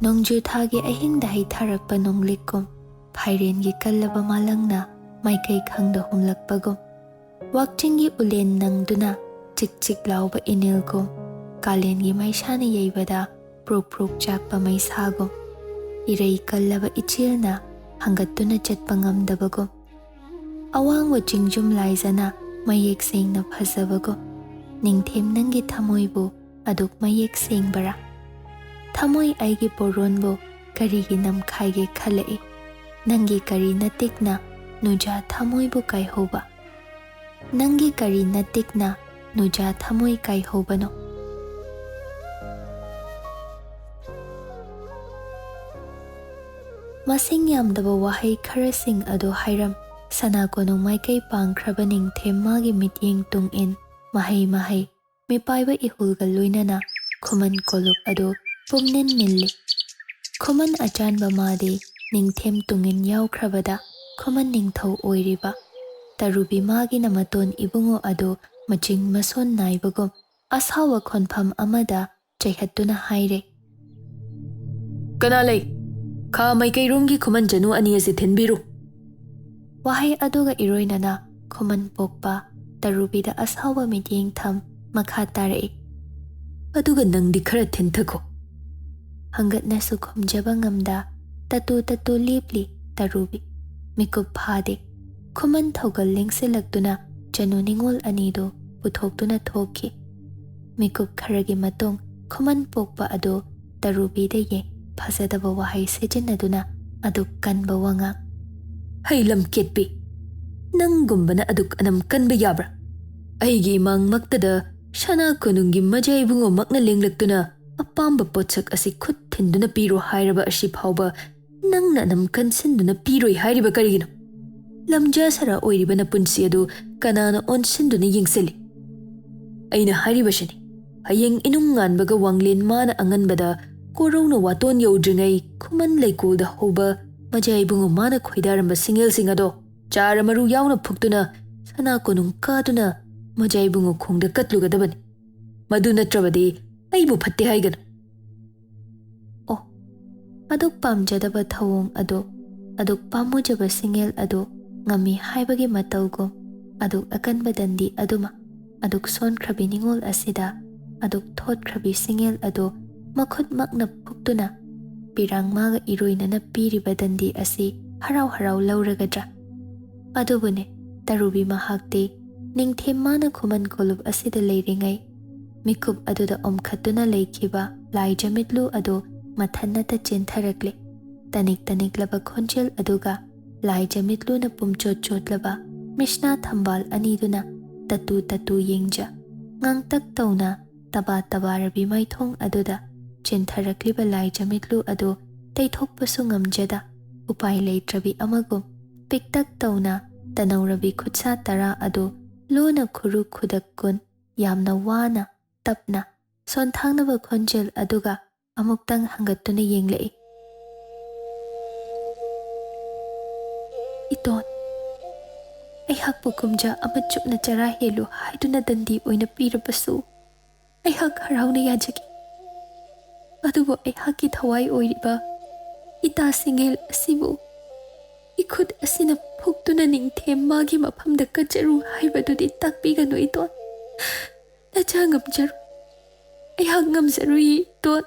ꯅꯣꯡꯖꯨ ꯊꯥꯒꯤ ꯑꯍꯤꯡꯗ ꯍꯩꯊꯥꯔꯛꯄ ꯅꯣꯡꯂꯤꯛꯀꯨꯝ ꯐꯥꯏꯔꯦꯟꯒꯤ ꯀꯜꯂꯕ ꯃꯥꯂꯪꯅ ꯃꯥꯏꯀꯩ ꯈꯪꯗ ꯍꯨꯝꯂꯛꯄꯒꯨꯝ ꯋꯥꯛꯆꯤꯡꯒꯤ ꯎꯂꯦꯟ ꯅꯪꯗꯨꯅ ꯆꯤꯛ ꯆꯤꯛ ꯂꯥꯎꯕ ꯏꯅꯤꯜꯒꯨꯝ ꯀꯥꯂꯦꯟꯒꯤ ꯃꯩꯁꯥꯅ ꯌꯩꯕꯗ ꯄ꯭ꯔꯨꯛ ꯄ꯭ꯔꯨꯛ ꯆꯥꯛꯄ ꯃꯩꯁꯥꯒꯨꯝ ꯏꯔꯩ ꯀꯜꯂꯕ ꯏꯆꯤꯜꯅ ꯍꯪꯒꯠꯇꯨꯅ ꯆꯠꯄ ꯉꯝꯗꯕꯒꯨꯝ ꯑꯋꯥꯡꯕ ꯆꯤꯡꯖꯨꯝ ꯂꯥꯏꯖꯅ ꯃꯌꯦꯛ ꯁꯦꯡꯅ ꯐꯖꯕꯒꯨꯝ ꯅꯤꯡꯊꯦꯝ ꯅꯪꯒꯤ ꯊꯃꯣꯏꯕꯨ ꯑꯗꯨꯛ ꯃꯌꯦꯛ ꯁꯦꯡꯕꯔꯥ ꯊꯃꯣꯏ ꯑꯩꯒꯤ ꯄꯣꯔꯣꯟꯕꯨ ꯀꯔꯤꯒꯤ ꯅꯝꯈꯥꯏꯒꯦ ꯈꯜꯂꯛꯏ ꯅꯪꯒꯤ ꯀꯔꯤ ꯅꯇꯤꯛꯅ ꯅꯨꯖꯥ ꯊꯃꯣꯏꯕꯨ ꯀꯥꯏꯍꯧꯕ ꯅꯪꯒꯤ ꯀꯔꯤ ꯅꯇꯤꯛꯅ ꯅꯨꯖꯥ ꯊꯃꯣꯏ ꯀꯥꯏꯍꯧꯕꯅꯣ ꯃꯁꯤꯡ ꯌꯥꯝꯗꯕ ꯋꯥꯍꯩ ꯈꯔꯁꯤꯡ ꯑꯗꯨ ꯍꯥꯏꯔꯝ ꯁꯅꯥ ꯀꯣꯅꯨꯡ ꯃꯥꯏꯀꯩ ꯄꯥꯡꯈ꯭ꯔꯕ ꯅꯤꯡꯊꯦꯝ ꯃꯥꯒꯤ ꯃꯤꯠꯌꯦꯡ ꯇꯨꯡꯏꯟ ꯃꯍꯩ ꯃꯍꯩ ꯃꯤꯄꯥꯏꯕ ꯏꯍꯨꯜꯒ ꯂꯣꯏꯅꯅ ꯈꯨꯃꯟ ꯀꯣꯂꯨꯞ ꯑꯗꯨ ꯄꯨꯝꯅꯤꯟ ꯅꯤꯜꯂꯤ ꯈꯨꯃꯟ ꯑꯆꯥꯟꯕ ꯃꯥꯗꯤ ꯅꯤꯡꯊꯦꯝ ꯇꯨꯡꯏꯟ ꯌꯥꯎꯈ꯭ꯔꯕꯗ ꯈꯨꯃꯟ ꯅꯤꯡꯊꯧ ꯑꯣꯏꯔꯤꯕ ꯇꯔꯨꯕꯤ ꯃꯥꯒꯤꯅ ꯃꯇꯣꯟ ꯏꯕꯨꯡꯉꯣ ꯑꯗꯨ ꯃꯆꯤꯡ ꯃꯁꯣꯟ ꯅꯥꯏꯕꯒꯨꯝ ꯑꯁꯥꯎꯕ ꯈꯣꯟꯐꯝ ꯑꯃꯗ ꯆꯩꯍꯠꯇꯨꯅ ꯍꯥꯏꯔꯦ ꯀꯅꯥ ꯂꯩ ꯈꯥ ꯃꯥꯏꯀꯩꯔꯣꯝꯒꯤ ꯈꯨꯃꯟ ꯆꯅꯨ ꯑꯅꯤ ꯑꯁꯤ ꯊꯤꯟꯕꯤꯔꯨ ꯋꯥꯍꯩ ꯑꯗꯨꯒ ꯏꯔꯣꯏꯅꯅ ꯈꯨꯃꯟ ꯄꯣꯛꯄ ꯇꯔꯨꯕꯤꯗ ꯑꯁꯥꯎꯕ ꯃꯤꯠꯌꯦꯡ ꯊꯝ ꯃꯈꯥ ꯇꯥꯔꯛꯏ ꯑꯗꯨꯒ ꯅꯪꯗꯤ ꯈꯔ ꯊꯤꯟꯊꯈꯣ ꯍꯪꯒꯠꯅꯁꯨ ꯈꯨꯝꯖꯕ ꯉꯝꯗ ꯇꯇꯨ ꯇꯇꯨ ꯂꯦꯞꯂꯤ ꯇꯔꯨꯕꯤ ꯃꯤꯀꯨꯞ ꯐꯥꯗꯦ ꯈꯨꯃꯟ ꯊꯧꯒꯜ ꯂꯦꯡꯁꯤꯜꯂꯛꯇꯨꯅ ꯆꯅꯨ ꯅꯤꯡꯉꯣꯜ ꯑꯅꯤꯗꯨ ꯄꯨꯊꯣꯛꯇꯨꯅ ꯊꯣꯛꯈꯤ ꯃꯤꯀꯨꯞ ꯈꯔꯒꯤ ꯃꯇꯨꯡ ꯈꯨꯃꯟ ꯄꯣꯛꯄ ꯑꯗꯨ ꯇꯔꯨꯕꯤꯗꯒꯤ ꯐꯖꯗꯕ ꯋꯥꯍꯩ ꯁꯤꯖꯤꯟꯅꯗꯨꯅ ꯑꯗꯨꯛ ꯀꯟꯕ ꯋꯥꯉꯥꯡ ꯍꯩ ꯂꯝꯀꯦꯠꯄꯤ ꯅꯪꯒꯨꯝꯕꯅ ꯑꯗꯨꯛ ꯑꯅꯝ ꯀꯟꯕ ꯌꯥꯕ꯭ꯔꯥ ꯑꯩꯒꯤ ꯏꯃꯥꯡꯃꯛꯇꯗ ꯁꯅꯥ ꯀꯣꯅꯨꯡꯒꯤ ꯃꯖꯥ ꯏꯕꯨꯡꯉꯣꯃꯛꯅ ꯂꯦꯡꯂꯛꯇꯨꯅ ꯑꯄꯥꯝꯕ ꯄꯣꯠꯁꯛ ꯑꯁꯤ ꯈꯨꯠ ꯊꯤꯟꯗꯨꯅ ꯄꯤꯔꯣ ꯍꯥꯏꯔꯕ ꯑꯁꯤ ꯐꯥꯎꯕ ꯅꯪꯅ ꯑꯅꯝ ꯀꯟꯁꯤꯟꯗꯨꯅ ꯄꯤꯔꯣꯏ ꯍꯥꯏꯔꯤꯕ ꯀꯔꯤꯒꯤꯅꯣ ꯂꯝꯖꯥ ꯁꯔꯥ ꯑꯣꯏꯔꯤꯕ ꯅꯄꯨꯟꯁꯤ ꯑꯗꯨ ꯀꯅꯥꯅ ꯑꯣꯟꯁꯤꯟꯗꯨꯅ ꯌꯦꯡꯁꯤꯜꯂꯤ ꯑꯩꯅ ꯍꯥꯏꯔꯤꯕꯁꯤꯅꯤ ꯍꯌꯦꯡ ꯏꯅꯨꯡ ꯉꯥꯟꯕꯒ ꯋꯥꯡꯂꯦꯟ ꯃꯥꯅ ꯑꯉꯟꯕꯗ ꯀꯣꯔꯧꯅ ꯋꯥꯇꯣꯟ ꯌꯧꯗ꯭ꯔꯤꯉꯩ ꯈꯨꯃꯟ ꯂꯩꯀꯣꯜꯗ ꯍꯧꯕ ꯃꯖꯥ ꯏꯕꯨꯡꯉꯣ ꯃꯥꯅ ꯈꯣꯏꯗꯥꯔꯝꯕ ꯁꯤꯡꯒꯦꯜꯁꯤꯡ ꯑꯗꯣ ꯆꯥꯔ ꯃꯔꯨ ꯌꯥꯎꯅ ꯐꯨꯛꯇꯨꯅ ꯁꯅꯥ ꯀꯣꯅꯨꯡ ꯀꯥꯗꯨꯅ ꯃꯖꯥ ꯏꯕꯨꯡꯉꯣ ꯈꯣꯡꯗ ꯀꯠꯂꯨꯒꯗꯕꯅꯤ ꯃꯗꯨ ꯅꯠꯇ꯭ꯔꯕꯗꯤ ꯑꯩꯕꯨ ꯐꯠꯇꯦ ꯍꯥꯏꯒꯅꯨ ꯑꯣ ꯑꯗꯨꯛ ꯄꯥꯝꯖꯗꯕ ꯊꯧꯑꯣꯡ ꯑꯗꯨ ꯑꯗꯨꯛ ꯄꯥꯝꯃꯨꯖꯕ ꯁꯤꯡꯒꯦꯜ ꯑꯗꯨ ꯉꯝꯃꯤ ꯍꯥꯏꯕꯒꯤ ꯃꯇꯧꯒꯨꯝ ꯑꯗꯨꯛ ꯑꯀꯟꯕ ꯗꯟꯗꯤ ꯑꯗꯨꯃ ꯑꯗꯨꯛ ꯁꯣꯟꯈ꯭ꯔꯕꯤ ꯅꯤꯡꯉꯣꯜ ꯑꯁꯤꯗ ꯑꯗꯨꯛ ꯊꯣꯠꯈ꯭ꯔꯕꯤ ꯁꯤꯡꯒꯦꯜ ꯑꯗꯨ ꯃꯈꯨꯠꯃꯛꯅ ꯐꯨꯛꯇꯨꯅ ꯄꯤꯔꯥꯡ ꯃꯥꯒ ꯏꯔꯣꯏꯅꯅ ꯄꯤꯔꯤꯕ ꯗꯟꯗꯤ ꯑꯁꯤ ꯍꯔꯥꯎ ꯍꯔꯥꯎ ꯂꯧꯔꯒꯗ꯭ꯔꯥ ꯑꯗꯨꯕꯨꯅꯦ ꯇꯔꯨꯕꯤ ꯃꯍꯥꯛꯇꯤ ꯅꯤꯡꯊꯦꯝ ꯃꯥꯅ ꯈꯨꯃꯟ ꯀꯣꯂꯨꯞ ꯑꯁꯤꯗ ꯂꯩꯔꯤꯉꯩ ꯃꯤꯀꯨꯞ ꯑꯗꯨꯗ ꯑꯣꯝꯈꯠꯇꯨꯅ ꯂꯩꯈꯤꯕ ꯂꯥꯏ ꯖꯃꯤꯠꯂꯨ ꯑꯗꯨ ꯃꯊꯟꯅꯇ ꯆꯦꯟꯊꯔꯛꯂꯤ ꯇꯅꯤꯛ ꯇꯅꯤꯛꯂꯕ ꯈꯣꯟꯖꯦꯜ ꯑꯗꯨꯒ ꯂꯥꯏ ꯖꯃꯤꯠꯂꯨꯅ ꯄꯨꯝꯆꯣꯠ ꯆꯣꯠꯂꯕ ꯃꯤꯁꯅꯥ ꯊꯝꯕꯥꯜ ꯑꯅꯤꯗꯨꯅ ꯇꯇꯨ ꯇꯇꯨ ꯌꯦꯡꯖ ꯉꯥꯡꯇꯛ ꯇꯧꯅ ꯇꯕꯥ ꯇꯕꯥꯔꯕꯤ ꯃꯩꯊꯣꯡ ꯑꯗꯨꯗ ꯆꯦꯟꯊꯔꯛꯂꯤꯕ ꯂꯥꯏ ꯖꯃꯤꯠꯂꯨ ꯑꯗꯨ ꯇꯩꯊꯣꯛꯄꯁꯨ ꯉꯝꯖꯗ ꯎꯄꯥꯏ ꯂꯩꯇ꯭ꯔꯕꯤ ꯑꯃꯒꯨꯝ ꯄꯤꯛꯇꯛ ꯇꯧꯅ ꯇꯅꯧꯔꯕꯤ ꯈꯨꯠꯁꯥ ꯇꯔꯥ ꯑꯗꯨ ꯂꯨꯅ ꯈꯨꯔꯨ ꯈꯨꯗꯛ ꯀꯨꯟ ꯌꯥꯝꯅ ꯋꯥꯅ ꯇꯞꯅ ꯁꯣꯟꯊꯥꯡꯅꯕ ꯈꯣꯟꯖꯦꯜ ꯑꯗꯨꯒ ꯑꯃꯨꯛꯇꯪ ꯍꯪꯒꯠꯇꯨꯅ ꯌꯦꯡꯂꯛꯏ ꯏꯇꯣꯟ ꯑꯩꯍꯥꯛꯄꯨ ꯀꯨꯝꯖꯥ ꯑꯃ ꯆꯨꯞꯅ ꯆꯔꯥ ꯍꯦꯜꯂꯨ ꯍꯥꯏꯗꯨꯅ ꯗꯟꯗꯤ ꯑꯣꯏꯅ ꯄꯤꯔꯕꯁꯨ ꯑꯩꯍꯥꯛ ꯍꯔꯥꯎꯅ ꯌꯥꯖꯈꯤ ꯑꯗꯨꯕꯨ ꯑꯩꯍꯥꯛꯀꯤ ꯊꯋꯥꯏ ꯑꯣꯏꯔꯤꯕ ꯏꯇꯥ ꯁꯤꯡꯒꯦꯜ ꯑꯁꯤꯕꯨ इखुद असिना फुक्तुना निंगथेम मागी मफमदा कचरू हाइबदुदि ताकपिगनु इतोन नचा ngमजरु अयहाक ngमजरु इतोन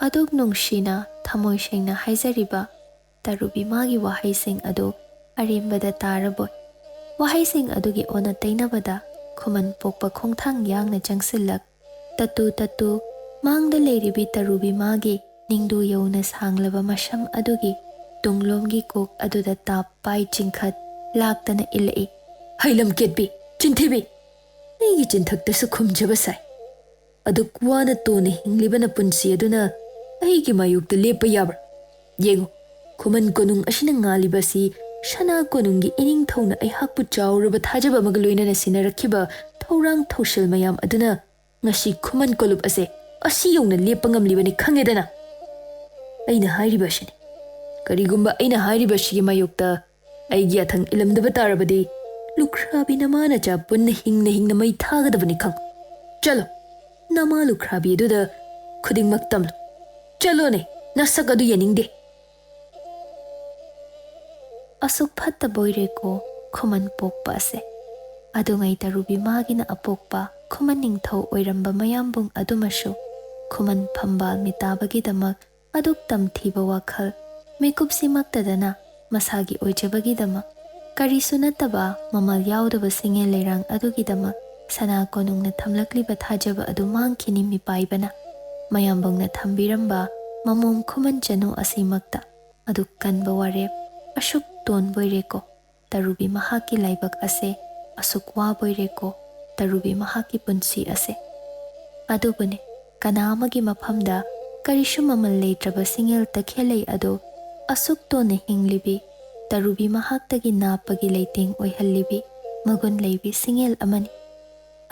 अदुक नुंगशिना थमोय सेंगना हाइजरिबा तरुबी मागी वाहैसिंग अदु अरिमबदा तारबोय वाहैसिंग अदुगी ओना तैनबदा खुमन पोकपा खोंथांग यांगना चंगसिलक ततु ततु मांगदा लेरिबी तरुबी मागी निंगदु यौना सांगलबा मशम अदुगी तुंगलोमगी कोक अदुदा ताप पाई चिंखत लाक्तना इलई हैलम केटबी चिंथिबी नैगी चिंथक्तसु खुमजबा साई अदुक वाना तोना हिंगलिबना पुंसी अदुना अैगी मायुक्ता लेपा याब्रा येंगो खुमन कोनुंग असिना ngalibasi शना कोनुंगी इनिंग थौना अैहाकपु चाउरबा थाजबा मगा लोइनना सिनारखिबा थौरांग थौसिल मयाम अदुना ngasi खुमन कोलुप असे असि यौना लेपा ngamlibani khangedana अैना हाइरिबसिनि करिगुम्बा अैना हाइरिबसिगी मायुक्ता अैगी अथंग इलमदबा तारबदि लुख्राबी नमाना चा पुन्ना हिंगना मै थागदबनि खंग चलो ꯅꯃꯥ ꯂꯨꯈ꯭ꯔꯥꯕꯤ ꯑꯗꯨꯗ ꯈꯨꯗꯤꯡꯃꯛ ꯇꯝꯂꯨ. ꯆꯠꯂꯣꯅꯦ, ꯅꯁꯛ ꯑꯗꯨ ꯌꯦꯡꯅꯤꯡꯗꯦ. ꯑꯁꯨꯛ ꯐꯠꯇꯕ ꯑꯣꯏꯔꯦꯀꯣ ꯈꯨꯃꯟ ꯄꯣꯛꯄ ꯑꯁꯦ. ꯑꯗꯨꯉꯩ ꯇꯔꯨꯕꯤ ꯃꯥꯒꯤꯅ ꯑꯄꯣꯛꯄ ꯈꯨꯃꯟ ꯅꯤꯡꯊꯧ ꯑꯣꯏꯔꯝꯕ ꯃꯌꯥꯝꯕꯨꯡ ꯑꯗꯨꯃꯁꯨ ꯈꯨꯃꯟ ꯐꯝꯕꯥꯜ ꯃꯤꯇꯥꯕꯒꯤꯗꯃꯛ ꯑꯗꯨꯛ ꯇꯝꯊꯤꯕ ꯋꯥꯈꯜ ꯃꯤꯀꯨꯞꯁꯤꯃꯛꯇꯗꯅ ꯃꯁꯥꯒꯤ ꯑꯣꯏꯖꯕꯒꯤꯗꯃꯛ ꯀꯔꯤꯁꯨ ꯅꯠꯇꯕ ꯃꯃꯜ ꯌꯥꯎꯗꯕ ꯁꯤꯡꯉꯦꯜ ꯂꯩꯔꯥꯡ ꯑꯗꯨꯒꯤꯗꯃꯛ ꯁꯅꯥ ꯀꯣꯅꯨꯡꯅ ꯊꯝꯂꯛꯂꯤꯕ ꯊꯥꯖꯕ ꯑꯗꯨ ꯃꯥꯡꯈꯤꯅꯤ ꯃꯤꯄꯥꯏꯕꯅ. ꯃꯌꯥꯝꯕꯨꯡꯅ ꯊꯝꯕꯤꯔꯝꯕ ꯃꯃꯣꯝ ꯈꯨꯃꯟ ꯆꯅꯨ ꯑꯁꯤꯃꯛꯇ ꯑꯗꯨꯛ ꯀꯟꯕ ꯋꯥꯔꯦꯞ ꯑꯁꯨꯛ ꯇꯣꯟꯕꯣꯏꯔꯦꯀꯣ ꯇꯔꯨꯕꯤ ꯃꯍꯥꯛꯀꯤ ꯂꯥꯏꯕꯛ ꯑꯁꯦ, ꯑꯁꯨꯛ ꯋꯥꯕꯣꯏꯔꯦꯀꯣ ꯇꯔꯨꯕꯤ ꯃꯍꯥꯛꯀꯤ ꯄꯨꯟꯁꯤ ꯑꯁꯦ. ꯑꯗꯨꯕꯨꯅꯦ, ꯀꯅꯥ ꯑꯃꯒꯤ ꯃꯐꯝꯗ ꯀꯔꯤꯁꯨ ꯃꯃꯜ ꯂꯩꯇ꯭ꯔꯕ ꯁꯤꯡꯉꯦꯜ ꯇꯈꯦꯜꯂꯩ ꯑꯗꯨ ꯑꯁꯨꯛ ꯇꯣꯟꯅ ꯍꯤꯡꯂꯤꯕꯤ ꯇꯔꯨꯕꯤ ꯃꯍꯥꯛꯇꯒꯤ ꯅꯥꯞꯄꯒꯤ ꯂꯩꯇꯦꯡ ꯑꯣꯏꯍꯜꯂꯤꯕꯤ ꯃꯒꯨꯟ ꯂꯩꯕꯤ ꯁꯤꯡꯉꯦꯜ ꯑꯃꯅꯤ.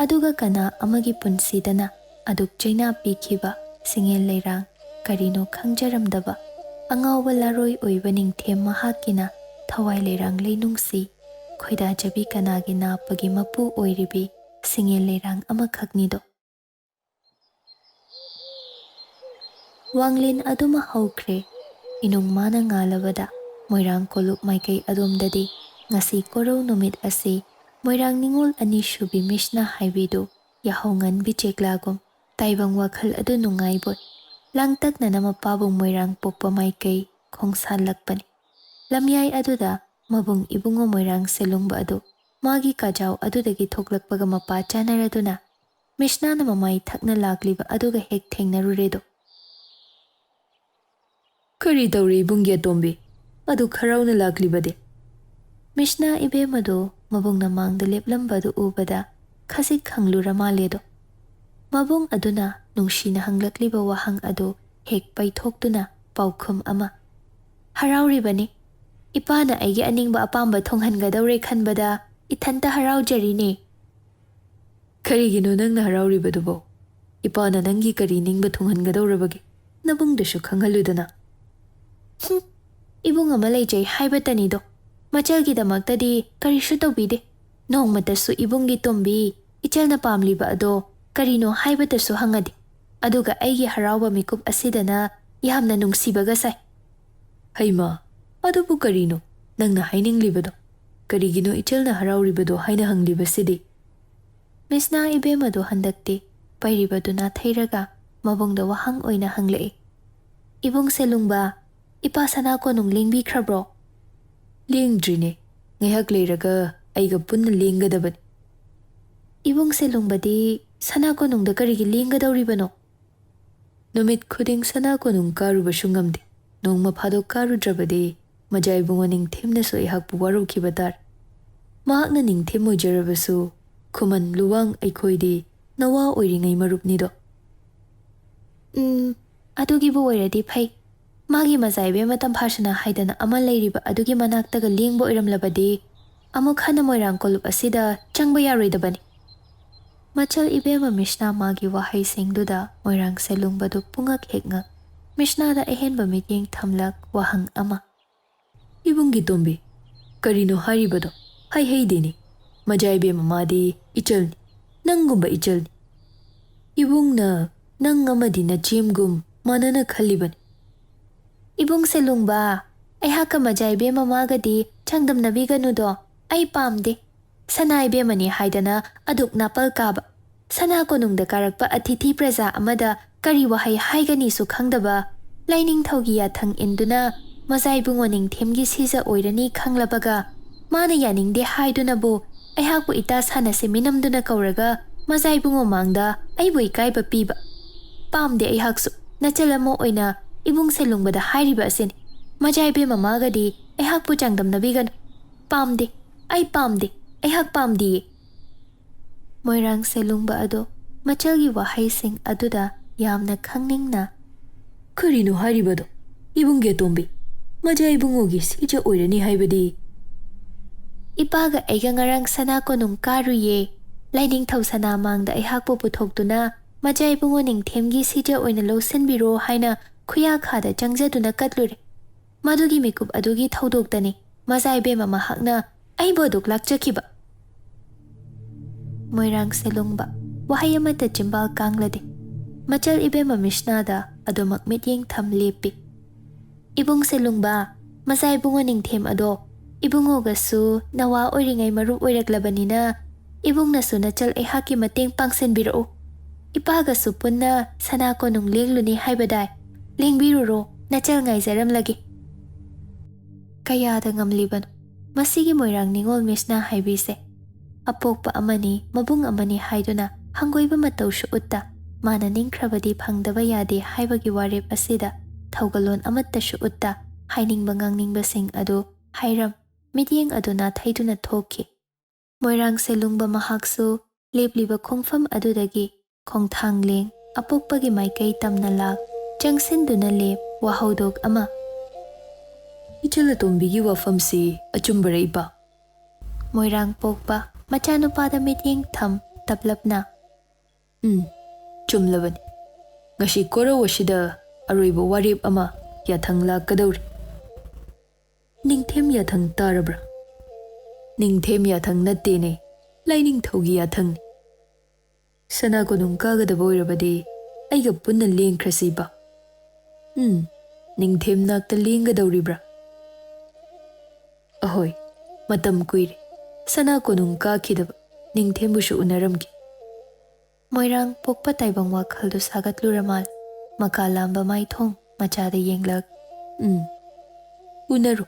ꯑꯗꯨꯒ ꯀꯅꯥ ꯑꯃꯒꯤ ꯄꯨꯟꯁꯤꯗꯅ ꯑꯗꯨꯛ ꯆꯩꯅꯥ ꯄꯤꯈꯤꯕ ꯁꯤꯡꯉꯦꯜ ꯂꯩꯔꯥꯡ ꯀꯔꯤꯅꯣ ꯈꯪꯖꯔꯝꯗꯕ ꯑꯉꯥꯎꯕ ꯂꯥꯔꯣꯏ ꯑꯣꯏꯕ ꯅꯤꯡꯊꯦꯝ ꯃꯍꯥꯛꯀꯤꯅ ꯊꯋꯥꯏ ꯂꯩꯔꯥꯡ ꯂꯩꯅꯨꯡꯁꯤ ꯈꯣꯏꯗꯥꯖꯕꯤ ꯀꯅꯥꯒꯤ ꯅꯥꯞꯄꯒꯤ ꯃꯄꯨ ꯑꯣꯏꯔꯤꯕꯤ ꯁꯤꯡꯉꯦꯜ ꯂꯩꯔꯥꯡ ꯑꯃꯈꯛꯅꯤꯗꯣ. ꯋꯥꯡꯂꯦꯟ ꯑꯗꯨꯃ ꯍꯧꯈ꯭ꯔꯦ. ꯏꯅꯨꯡ ꯃꯥꯅ ꯉꯥꯜꯂꯕꯗ ꯃꯣꯏꯔꯥꯡ ꯀꯣꯂꯨꯞ ꯃꯥꯏꯀꯩ ꯑꯗꯣꯝꯗꯗꯤ ꯉꯁꯤ ꯀꯣꯔꯧ ꯅꯨꯃꯤꯠ ꯑꯁꯤ ꯃꯣꯏꯔꯥꯡ ꯅꯤꯡꯉꯣꯜ ꯑꯅꯤꯁꯨꯕꯤ ꯃꯤꯁꯅ ꯍꯥꯏꯕꯤꯗꯨ ꯌꯥꯍꯧꯉꯟꯕꯤ ꯆꯦꯛꯂꯥꯒꯨꯝ ꯇꯥꯏꯕꯪ ꯋꯥꯈꯜ ꯑꯗꯨ ꯅꯨꯡꯉꯥꯏꯕꯣꯏ ꯂꯥꯡꯇꯛꯅꯅ ꯃꯄꯥꯕꯨꯡ ꯃꯣꯏꯔꯥꯡ ꯄꯣꯛꯄ ꯃꯥꯏꯀꯩ ꯈꯣꯡꯁꯥꯜꯂꯛꯄꯅꯤ. ꯂꯝꯌꯥꯏ ꯑꯗꯨꯗ ꯃꯕꯨꯡ ꯏꯕꯨꯡꯉꯣ ꯃꯣꯏꯔꯥꯡ ꯁꯦꯂꯨꯡꯕ ꯑꯗꯨ ꯃꯥꯒꯤ ꯀꯥꯖꯥꯎ ꯑꯗꯨꯗꯒꯤ ꯊꯣꯛꯂꯛꯄꯒ ꯃꯄꯥ ꯆꯥꯅꯔꯗꯨꯅ ꯃꯤꯁꯅꯥꯅ ꯃꯃꯥꯏ ꯊꯛꯅ ꯂꯥꯛꯂꯤꯕ ꯑꯗꯨꯒ ꯍꯦꯛ ꯊꯦꯡꯅꯔꯨꯔꯦꯗꯣ. ꯀꯔꯤ ꯇꯧꯔꯤ ꯏꯕꯨꯡꯒꯤ ꯑꯇꯣꯝꯕꯤ? ꯑꯗꯨ ꯍꯔꯥꯎꯅ ꯂꯥꯛꯂꯤꯕꯗꯤ? ꯃꯤꯁꯅꯥ ꯏꯕꯦꯝꯃꯗꯨ ꯃꯕꯨꯡꯅ ꯃꯥꯡꯗ ꯂꯦꯞꯂꯝꯕꯗꯨ ꯎꯕꯗ ꯈꯖꯤꯛ ꯈꯪꯂꯨꯔ ꯃꯥꯜꯂꯦꯗꯣ. ꯃꯕꯨꯡ ꯑꯗꯨꯅ ꯅꯨꯡꯁꯤꯅ ꯍꯪꯂꯛꯂꯤꯕ ꯋꯥꯍꯪ ꯑꯗꯨ ꯍꯦꯛ ꯄꯩꯊꯣꯛꯇꯨꯅ ꯄꯥꯎꯈꯨꯝ ꯑꯃ, ꯍꯔꯥꯎꯔꯤꯕꯅꯤ. ꯏꯄꯥꯅ ꯑꯩꯒꯤ ꯑꯅꯤꯡꯕ ꯑꯄꯥꯝꯕ ꯊꯨꯡꯍꯟꯒꯗꯧꯔꯦ ꯈꯟꯕꯗ ꯏꯊꯟꯇ ꯍꯔꯥꯎꯖꯔꯤꯅꯦ. ꯀꯔꯤꯒꯤꯅꯣ ꯅꯪꯅ ꯍꯔꯥꯎꯔꯤꯕꯗꯨꯕꯣ? ꯏꯄꯥꯅ ꯅꯪꯒꯤ ꯀꯔꯤ ꯅꯤꯡꯕ ꯊꯨꯡꯍꯟꯒꯗꯧꯔꯕꯒꯦ? ꯅꯕꯨꯡꯗꯁꯨ ꯈꯪꯍꯜꯂꯨꯗꯅ. ꯏꯕꯨꯡ ꯑꯃ ꯂꯩꯖꯩ ꯍꯥꯏꯕꯇꯅꯤꯗꯣ. ꯃꯆꯜꯒꯤꯗꯃꯛꯇꯗꯤ ꯀꯔꯤꯁꯨ ꯇꯧꯕꯤꯗꯦ. ꯅꯣꯡꯃꯇꯁꯨ ꯏꯕꯨꯡꯒꯤ ꯇꯣꯝꯕꯤ ꯏꯆꯜꯅ ꯄꯥꯝꯂꯤꯕ ꯑꯗꯣ ꯀꯔꯤꯅꯣ ꯍꯥꯏꯕꯇꯁꯨ ꯍꯪꯉꯗꯦ. ꯑꯗꯨꯒ ꯑꯩꯒꯤ ꯍꯔꯥꯎꯕ ꯃꯤꯀꯨꯞ ꯑꯁꯤꯗꯅ ꯌꯥꯝꯅ ꯅꯨꯡꯁꯤꯕꯒ ꯁꯥꯏ. ꯍꯩꯃꯥ, ꯑꯗꯨꯕꯨ ꯀꯔꯤꯅꯣ ꯅꯪꯅ ꯍꯥꯏꯅꯤꯡꯂꯤꯕꯗꯣ? ꯀꯔꯤꯒꯤꯅꯣ ꯏꯆꯜꯅ ꯍꯔꯥꯎꯔꯤꯕꯗꯣ ꯍꯥꯏꯅ ꯍꯪꯂꯤꯕꯁꯤꯗꯤ? ꯃꯤꯁꯅꯥ ꯏꯕꯦꯝꯃꯗꯨ ꯍꯟꯗꯛꯇꯤ ꯄꯩꯔꯤꯕꯗꯨ ꯅꯥꯊꯩꯔꯒ ꯃꯕꯨꯡꯗ ꯋꯥꯍꯪ ꯑꯣꯏꯅ ꯍꯪꯂꯛꯏ. ꯏꯕꯨꯡ ꯁꯦꯂꯨꯡꯕ, ꯏꯄꯥ ꯁꯅꯥ ꯀꯣꯅꯨꯡ ꯂꯦꯡꯕꯤꯈ꯭ꯔꯕ꯭ꯔꯣ? ꯂꯦꯡꯗ꯭ꯔꯤꯅꯦ. ꯉꯥꯏꯍꯥꯛ ꯂꯩꯔꯒ ꯑꯩꯒ ꯄꯨꯟꯅ ꯂꯦꯡꯒꯗꯕꯅꯤ. ꯏꯕꯨꯡ ꯁꯦꯂꯨꯡꯕꯗꯤ ꯁꯅꯥ ꯀꯣꯅꯨꯡꯗ ꯀꯔꯤꯒꯤ ꯂꯦꯡꯒꯗꯧꯔꯤꯕꯅꯣ? ꯅꯨꯃꯤꯠ ꯈꯨꯗꯤꯡ ꯁꯅꯥ ꯀꯣꯅꯨꯡ ꯀꯥꯔꯨꯕꯁꯨ ꯉꯝꯗꯦ. ꯅꯣꯡꯃ ꯐꯥꯗꯣꯛ ꯀꯥꯔꯨꯗ꯭ꯔꯕꯗꯤ ꯃꯖꯥ ꯏꯕꯨꯡꯉꯣ ꯅꯤꯡꯊꯦꯝꯅꯁꯨ ꯑꯩꯍꯥꯛꯄꯨ ꯋꯥꯔꯧꯈꯤꯕ ꯇꯥꯔꯦ. ꯃꯍꯥꯛꯅ ꯅꯤꯡꯊꯦꯝ ꯑꯣꯏꯖꯔꯕꯁꯨ ꯈꯨꯃꯟ ꯂꯨꯋꯥꯡ ꯑꯩꯈꯣꯏꯗꯤ ꯅꯋꯥ ꯑꯣꯏꯔꯤꯉꯩ ꯃꯔꯨꯞꯅꯤꯗꯣ. ꯑꯗꯨꯒꯤꯕꯨ ꯑꯣꯏꯔꯗꯤ ꯐꯩ. ꯃꯥꯒꯤ ꯃꯆꯥ ꯏꯕꯦꯝꯃ ꯇꯝꯐꯥꯁꯅꯥ ꯍꯥꯏꯗꯅ ꯑꯃ ꯂꯩꯔꯤꯕ ꯑꯗꯨꯒꯤ ꯃꯅꯥꯛꯇꯒ ꯂꯦꯡꯕ ꯑꯣꯏꯔꯝꯂꯕꯗꯤ ꯑꯃꯨꯛ ꯍꯟꯅ ꯃꯣꯏꯔꯥꯡ ꯀꯣꯂꯨꯞ ꯑꯁꯤꯗ ꯆꯪꯕ ꯌꯥꯔꯣꯏꯗꯕꯅꯤ. ꯃꯆꯜ ꯏꯕꯦꯝꯃ ꯃꯤꯁꯅꯥ ꯃꯥꯒꯤ ꯋꯥꯍꯩꯁꯤꯡꯗꯨꯗ ꯃꯣꯏꯔꯥꯡ ꯁꯦꯂꯨꯡꯕꯗꯨ ꯄꯨꯡꯉꯛ ꯍꯦꯛ ꯉꯛ ꯃꯤꯁꯅꯥꯗ ꯑꯍꯦꯟꯕ ꯃꯤꯠꯌꯦꯡ ꯊꯝꯂꯛ ꯋꯥꯍꯪ ꯑꯃ, ꯏꯕꯨꯡꯒꯤ ꯇꯣꯝꯕꯤ, ꯀꯔꯤꯅꯣ ꯍꯥꯏꯔꯤꯕꯗꯣ? ꯍꯩꯗꯦꯅꯤ. ꯃꯖꯥ ꯏꯕꯦꯝꯃ ꯃꯥꯗꯤ ꯏꯆꯜꯅꯤ, ꯅꯪꯒꯨꯝꯕ ꯏꯆꯜꯅꯤ. ꯏꯕꯨꯡꯅ ꯅꯪ ꯑꯃꯗꯤ ꯅꯆꯦꯝꯒꯨꯝ ꯃꯥꯟꯅꯅ ꯈꯜꯂꯤꯕꯅꯤ. ꯏꯕꯨꯡ ꯁꯦꯂꯨꯡꯕ, ꯑꯩꯍꯥꯛꯀ ꯃꯖꯥ ꯏꯕꯦꯝꯃ ꯃꯥꯒꯗꯤ ꯆꯥꯡꯗꯝꯅꯕꯤꯒꯅꯨꯗꯣ. ꯑꯩ ꯄꯥꯝꯗꯦ. ꯁꯅꯥ ꯏꯕꯦꯝꯃꯅꯤ ꯍꯥꯏꯗꯅ ꯑꯗꯨꯛ ꯅꯥꯄꯜ ꯀꯥꯕ, ꯁꯅꯥ ꯀꯣꯅꯨꯡꯗ ꯀꯥꯔꯛꯄ ꯑతిꯊꯤ ꯄ꯭ꯔꯖꯥ ꯑꯃꯗ ꯀꯔꯤ ꯋꯥꯍꯩ ꯍꯥꯏꯒꯅꯤꯁꯨ ꯈꯪꯗꯕ ꯂꯥꯏꯅꯤꯡꯊꯧꯒꯤ ꯌꯥꯊꯪ ꯏꯟꯗꯨꯅ ꯃꯖꯥ ꯏꯕꯨꯡꯉꯣ ꯅꯤꯡꯊꯦꯝꯒꯤ ꯁꯤꯖ ꯑꯣꯏꯔꯅꯤ ꯈꯪꯂꯕꯒ ꯃꯥꯅ ꯌꯥꯅꯤꯡꯗꯦ ꯍꯥꯏꯗꯨꯅꯕꯨ ꯑꯩꯍꯥꯛꯄꯨ ꯏꯇꯥ ꯁꯥꯟꯅꯁꯦ ꯃꯤꯅꯝꯗꯨꯅ ꯀꯧꯔꯒ ꯃꯖꯥ ꯏꯕꯨꯡꯉꯣ ꯃꯥꯡꯗ ꯑꯩꯕꯨ ꯏꯀꯥꯏꯕ ꯄꯤꯕ ꯄꯥꯝꯗꯦ. ꯑꯩꯍꯥꯛꯁꯨ ꯅꯆꯜ ꯑꯃ ꯑꯣꯏꯅ ꯏꯕꯨꯡ ꯁꯦꯂꯨꯡꯕꯗ ꯍꯥꯏꯔꯤꯕ ꯑꯁꯤꯅꯤ. ꯃꯖꯥ ꯏꯕꯦꯝꯃ ꯃꯥꯒꯗꯤ ꯑꯩꯍꯥꯛꯄꯨ ꯆꯥꯡꯗꯝꯅꯕꯤꯒꯅꯨ. ꯄꯥꯝꯗꯦ. ꯑꯩ ꯄꯥꯝꯗꯦ. ꯑꯩꯍꯥꯛ ꯄꯥꯝꯗꯤꯌꯦ. ꯃꯣꯏꯔꯥꯡ ꯁꯦꯂꯨꯡꯕ ꯑꯗꯣ ꯃꯆꯜꯒꯤ ꯋꯥꯍꯩꯁꯤꯡ ꯑꯗꯨꯗ ꯌꯥꯝꯅ ꯈꯪꯅꯤꯡꯅ, ꯀꯔꯤꯅꯣ ꯍꯥꯏꯔꯤꯕꯗꯣ? ꯏꯕꯨꯡꯒꯤ ꯑꯇꯣꯝꯕꯤ, ꯃꯖꯥ ꯏꯕꯨꯡꯉꯣꯒꯤ ꯁꯤꯖ ꯑꯣꯏꯔꯅꯤ ꯍꯥꯏꯕꯗꯤ? ꯏꯄꯥꯒ ꯑꯩꯒ ꯉꯔꯥꯡ ꯁꯅꯥ ꯀꯣꯅꯨꯡ ꯀꯥꯔꯨꯏꯌꯦ. ꯂꯥꯏꯅꯤꯡꯊꯧ ꯁꯅꯥ ꯃꯥꯡꯗ ꯑꯩꯍꯥꯛꯄꯨ ꯄꯨꯊꯣꯛꯇꯨꯅ ꯃꯖꯥ ꯏꯕꯨꯡꯉꯣ ꯅꯤꯡꯊꯦꯝꯒꯤ ꯁꯤꯖ ꯑꯣꯏꯅ ꯂꯧꯁꯤꯟꯕꯤꯔꯣ ꯍꯥꯏꯅ ꯈꯨꯌꯥꯈꯥꯗ ꯆꯪꯖꯗꯨꯅ ꯀꯠꯂꯨꯔꯦ. ꯃꯗꯨꯒꯤ ꯃꯤꯀꯨꯞ ꯑꯗꯨꯒꯤ ꯊꯧꯗꯣꯛꯇꯅꯤ ꯃꯖꯥ ꯏꯕꯦꯝꯃ ꯃꯍꯥꯛꯅ ꯑꯩꯕꯨ ꯑꯗꯨꯛ ꯂꯥꯛꯆꯈꯤꯕ. ꯃꯣꯏꯔꯥꯡ ꯁꯦꯂꯨꯡꯕ ꯋꯥꯍꯩ ꯑꯃꯠꯇ ꯆꯤꯝꯕꯥꯜ ꯀꯥꯡꯂꯗꯦ. Machal ibema Mishnada adumak mityeng tham lepi. Ibung selungba, masa ibungo Ningthem ado, ibungo gasu nawa oiringai marup oiraglabanina, ibung nasu nachal ehaki mateng pangsen biro. Ipaga su punna sana ko nung lengluni haibadai, lengbiruro nachal ngai zaram lagi. Kaya da ngamliban, masigi moirang ningol Mishna haibise. Apokpa amani, mabung amani haiduna, hangoiba matawshu utta, mana ningkrabadi phangdaba yade haibagi warep asida, thaugalon amattashu utta, hainingba ngangningba sing adu, hairam, mityeng aduna thaiduna thoki. Moirang selungba mahaksu, lebliba khongfam adudagi, khongthang leng, apokpagi maikai tamna lak, changsinduna lep, wahaudok ama. Ichalatombi wafamsi achumbara iba. Moirang pokpa, machanupada mityeng tham, taplapna. Chumlabani. Ngashi kora washida aroiba warip ama yathang lakadauri. Ningthem yathang tarabra. Ningthem yathang nattene, Ningthemdo yathang. Sana ko nung kagadaba oirabadi aiga punna lengkrasiba. Ningthem nakta lengadauribra. Ahoy, matam kuire. Sana ko nung kakhidaba Ningthembushu unaramki. Moirang pokpa taibang WakhaL do sagatluramal, makalamba maithong, machada yenglag. Unaru,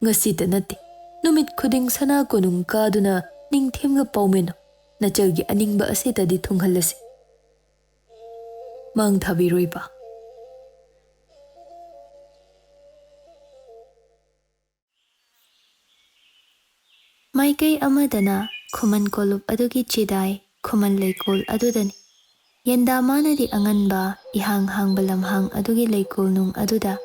ngasita nati. Numit khuding sana ko nung kaduna Ningthemga paumeno, nachalgi aningba asita di thunghalasi. Mang thabiroiba. Maikai amadana, khuman kolup adugi chidai, khuman leikol adudani. Yenda manadi anganba, ihang hang balamhang adugi leikol nung aduda.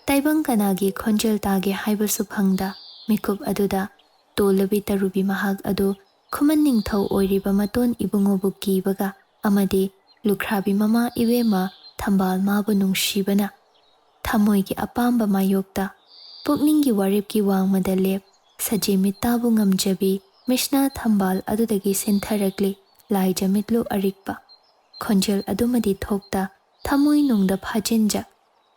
Taibang kanagi khonjel tage haibasu phangda, mikup aduda, tolabi tarubi mahag adu, khuman ningthau oiriba maton ibungobu kibaga, amadi lukhrabi mama ibema, thambal mabu nungshibana. Thamoigi apamba mayokta, pukningi waripki wangmada lep, sajimitabu ngamjabi, Mishna thambal adudagi sintharakli, lai jamitlu arikpa. Khonjel adumadi thokta, thamoi nungda phajinja,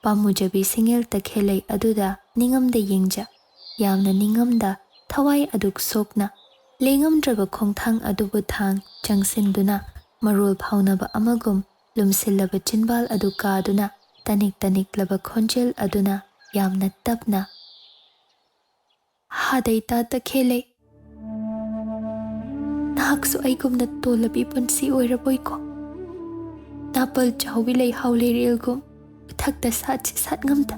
pamujabi singel takhelei aduda ningamda yengja, yamna ningamda thawai aduk sokna, lengamdraba khongthang adubu thang changsinduna, marul phaunaba amagum, lumsillaba chinbal adu kaduna, tanik laba khonjel aduna, yamna tapna. Hadai ta takhelei. Nahaksu aigumna tolabi punsi oiraboiko. Napal chawbi lei haulei rilgum, uthakta satsi satngamta.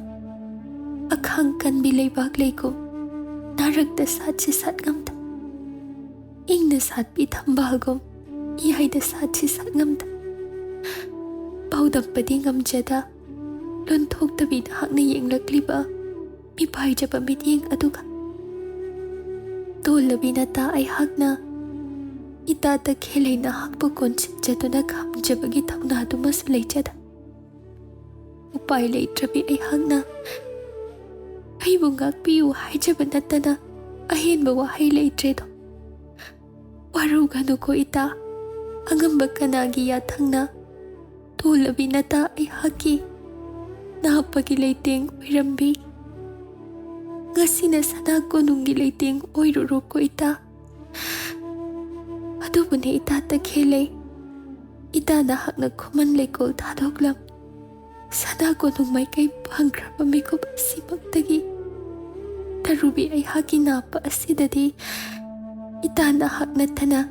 Akhang kanbi leibak leigum, narakta satsi satngamta. Ingna satpi thambalgum, ihaida satsi satngamta. Paudampadi ngamjada, lunthoktabi nahakna yenglakliba, mipaijaba mityeng aduga. Tolabi nata ay hakna, itata khelei na hakpo konsit jaduna khamjabagi thawna dumas leijada. Upai leitrabi ay hakna, aibu ngakpiyu haijaba natana, ahenba wahai leitredo. Waruganu ko ita, angamba kanagi yathangna, tolabi nata ay haki, nahapagi leiteng oirambi. Ngasina sana ko nunggi leiteng oiruro ko ita. Adubune ita takhelei, ita nahakna khuman leikol thadoklam. Sana ko nung maikai pangkraba mikup asipagtagi. Tarubi ay haki napa asidadi, ita nahakna tana,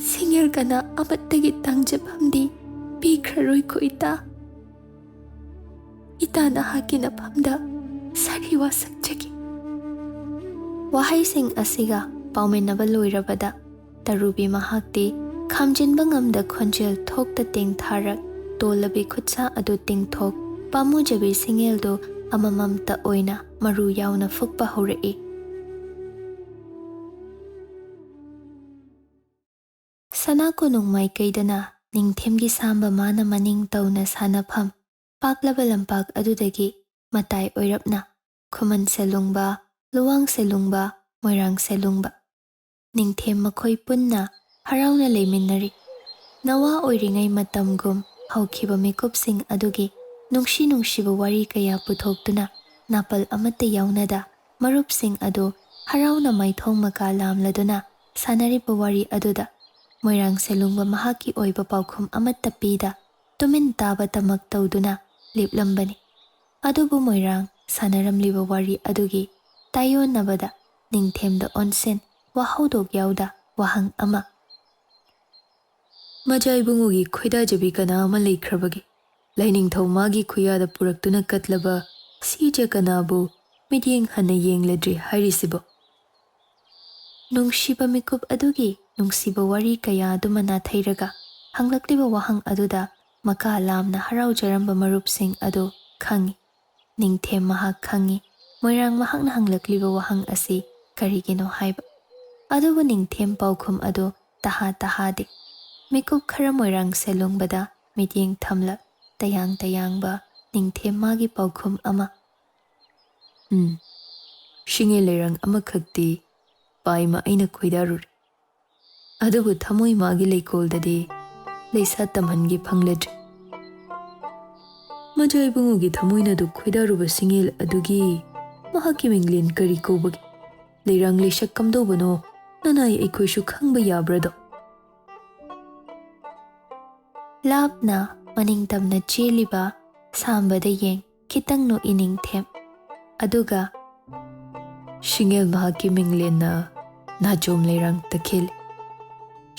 singil ka na amattagi tangjabhamdi, bikraroi ko ita. Ita nahaki na phamda, sariwa sakjagi. Wahai sing asiga, pauminaba loirabada, tarubi mahakti, khamjinba ngamda khonjel thokta ting tharak, tolabi khutsa adu ting thok, pamujabi singeldo amamamta oina maru yauna fukpa horai. Sana ko nung maikaidana, Ningthemgi samba mana maning tauna sanapham, paklaba lampak adudagi, matay oirapna, khuman selungba, luwang selungba, moirang selungba. Ningthem makhoi punna, harauna leiminari. Nawa oiringay matamgum, ꯍꯧꯈꯤꯕ ꯃꯤꯀꯨꯞꯁꯤꯡ ꯑꯗꯨꯒꯤ ꯅꯨꯡꯁꯤꯕ ꯋꯥꯔꯤ ꯀꯌꯥ ꯄꯨꯊꯣꯛꯇꯨꯅ ꯅꯥꯄꯜ ꯑꯃꯠꯇ ꯌꯥꯎꯅꯗ ꯃꯔꯨꯞꯁꯤꯡ ꯑꯗꯨ ꯍꯔꯥꯎꯅ ꯃꯥꯏꯊꯣꯡ ꯃꯀꯥ ꯂꯥꯝꯂꯗꯨꯅ ꯁꯥꯟꯅꯔꯤꯕ ꯋꯥꯔꯤ ꯑꯗꯨꯗ ꯃꯣꯏꯔꯥꯡ ꯁꯦꯂꯨꯡꯕ ꯃꯍꯥꯛꯀꯤ ꯑꯣꯏꯕ ꯄꯥꯎꯈꯨꯝ ꯑꯃꯠꯇ ꯄꯤꯗ ꯇꯨꯃꯤꯟ ꯇꯥꯕꯇꯃꯛ ꯇꯧꯗꯨꯅ ꯂꯦꯞꯂꯝꯕꯅꯤ꯫ ꯑꯗꯨꯕꯨ ꯃꯣꯏꯔꯥꯡ ꯁꯥꯟꯅꯔꯝꯂꯤꯕ ꯋꯥꯔꯤ ꯑꯗꯨꯒꯤ ꯇꯥꯏꯑꯣꯟꯅꯕꯗ ꯅꯤꯡꯊꯦꯝꯗ ꯑꯣꯟꯁꯤꯟ ꯋꯥꯍꯧꯗꯣꯛ ꯌꯥꯎꯗ ꯋꯥꯍꯪ ꯑꯃ ꯃꯖꯥ ꯏꯕꯨꯡꯉꯣꯒꯤ ꯈꯣꯏꯗꯥꯖꯕꯤ ꯀꯅꯥ ꯑꯃ ꯂꯩꯈ꯭ꯔꯕꯒꯦ? ꯂꯥꯏꯅꯤꯡꯊꯧ ꯃꯥꯒꯤ ꯈꯨꯌꯥꯗ ꯄꯨꯔꯛꯇꯨꯅ ꯀꯠꯂꯕ ꯁꯤꯖ ꯀꯅꯥꯕꯨ ꯃꯤꯠꯌꯦꯡ ꯍꯟꯅ ꯌꯦꯡꯂꯗ꯭ꯔꯤ ꯍꯥꯏꯔꯤꯁꯤꯕꯣ? ꯅꯨꯡꯁꯤꯕ ꯃꯤꯀꯨꯞ ꯑꯗꯨꯒꯤ ꯅꯨꯡꯁꯤꯕ ꯋꯥꯔꯤ ꯀꯌꯥ ꯑꯗꯨꯃ ꯅꯥꯊꯩꯔꯒ ꯍꯪꯂꯛꯂꯤꯕ ꯋꯥꯍꯪ ꯑꯗꯨꯗ ꯃꯀꯥ ꯂꯥꯝꯅ ꯍꯔꯥꯎꯖꯔꯝꯕ ꯃꯔꯨꯞꯁꯤꯡ ꯑꯗꯨ ꯈꯪꯏ꯫ ꯅꯤꯡꯊꯦꯝ ꯃꯍꯥꯛ ꯈꯪꯏ ꯃꯣꯏꯔꯥꯡ ꯃꯍꯥꯛꯅ ꯍꯪꯂꯛꯂꯤꯕ ꯋꯥꯍꯪ ꯑꯁꯤ ꯀꯔꯤꯒꯤꯅꯣ ꯍꯥꯏꯕ꯫ ꯑꯗꯨꯕꯨ ꯅꯤꯡꯊꯦꯝ ꯄꯥꯎꯈꯨꯝ ꯑꯗꯨ ꯇꯥꯍꯥꯗꯦ꯫ ꯃꯤꯀꯨꯞ ꯈꯔ ꯃꯣꯏꯔꯥꯡ ꯁꯦꯂꯨꯡꯕꯗ ꯃꯤꯠꯌꯦꯡ ꯊꯝꯂꯛ ꯇꯌꯥꯡꯕ ꯅꯤꯡꯊꯦꯝ ꯃꯥꯒꯤ ꯄꯥꯎꯈꯨꯝ ꯑꯃ ꯁꯤꯡꯉꯦꯜ ꯂꯩꯔꯥꯡ ꯑꯃꯈꯛꯇꯤ ꯄꯥꯏꯃ ꯑꯩꯅ ꯈꯣꯏꯗꯥꯔꯨꯔꯦ꯫ ꯑꯗꯨꯕꯨ ꯊꯃꯣꯏ ꯃꯥꯒꯤ ꯂꯩꯀꯣꯜꯗꯗꯤ ꯂꯩꯁꯥ ꯇꯝꯍꯟꯒꯦ ꯐꯪꯂꯗ꯭ꯔꯤ꯫ ꯃꯖꯥ ꯏꯕꯨꯡꯉꯣꯒꯤ ꯊꯃꯣꯏꯅꯗꯨ ꯈꯣꯏꯗꯥꯔꯨꯕ ꯁꯤꯡꯉꯦꯜ ꯑꯗꯨꯒꯤ ꯃꯍꯥꯛꯀꯤ ꯃꯤꯡꯂꯦꯟ ꯀꯔꯤ ꯀꯧꯕꯒꯦ? ꯂꯩꯔꯥꯡ ꯂꯩꯁꯛ ꯀꯝꯗꯧꯕꯅꯣ ꯅꯅꯥꯏ ꯑꯩꯈꯣꯏꯁꯨ ꯈꯪꯕ ꯌꯥꯕ꯭ꯔꯗꯣ? ꯂꯥꯞꯅ ꯃꯅꯤꯡ ꯇꯝꯅ ꯆꯦꯜꯂꯤꯕ ꯁꯥꯝꯕꯗ ꯌꯦꯡ ꯈꯤꯇꯪ ꯅꯣꯛꯏ ꯅꯤꯡꯊꯦꯝ꯫ ꯑꯗꯨꯒ ꯁꯤꯡꯉꯦꯜ ꯃꯍꯥꯛꯀꯤ ꯃꯤꯡꯂꯦꯟꯅ ꯅꯥꯖꯣꯝ ꯂꯩꯔꯥꯡ ꯇꯈꯦꯜ꯫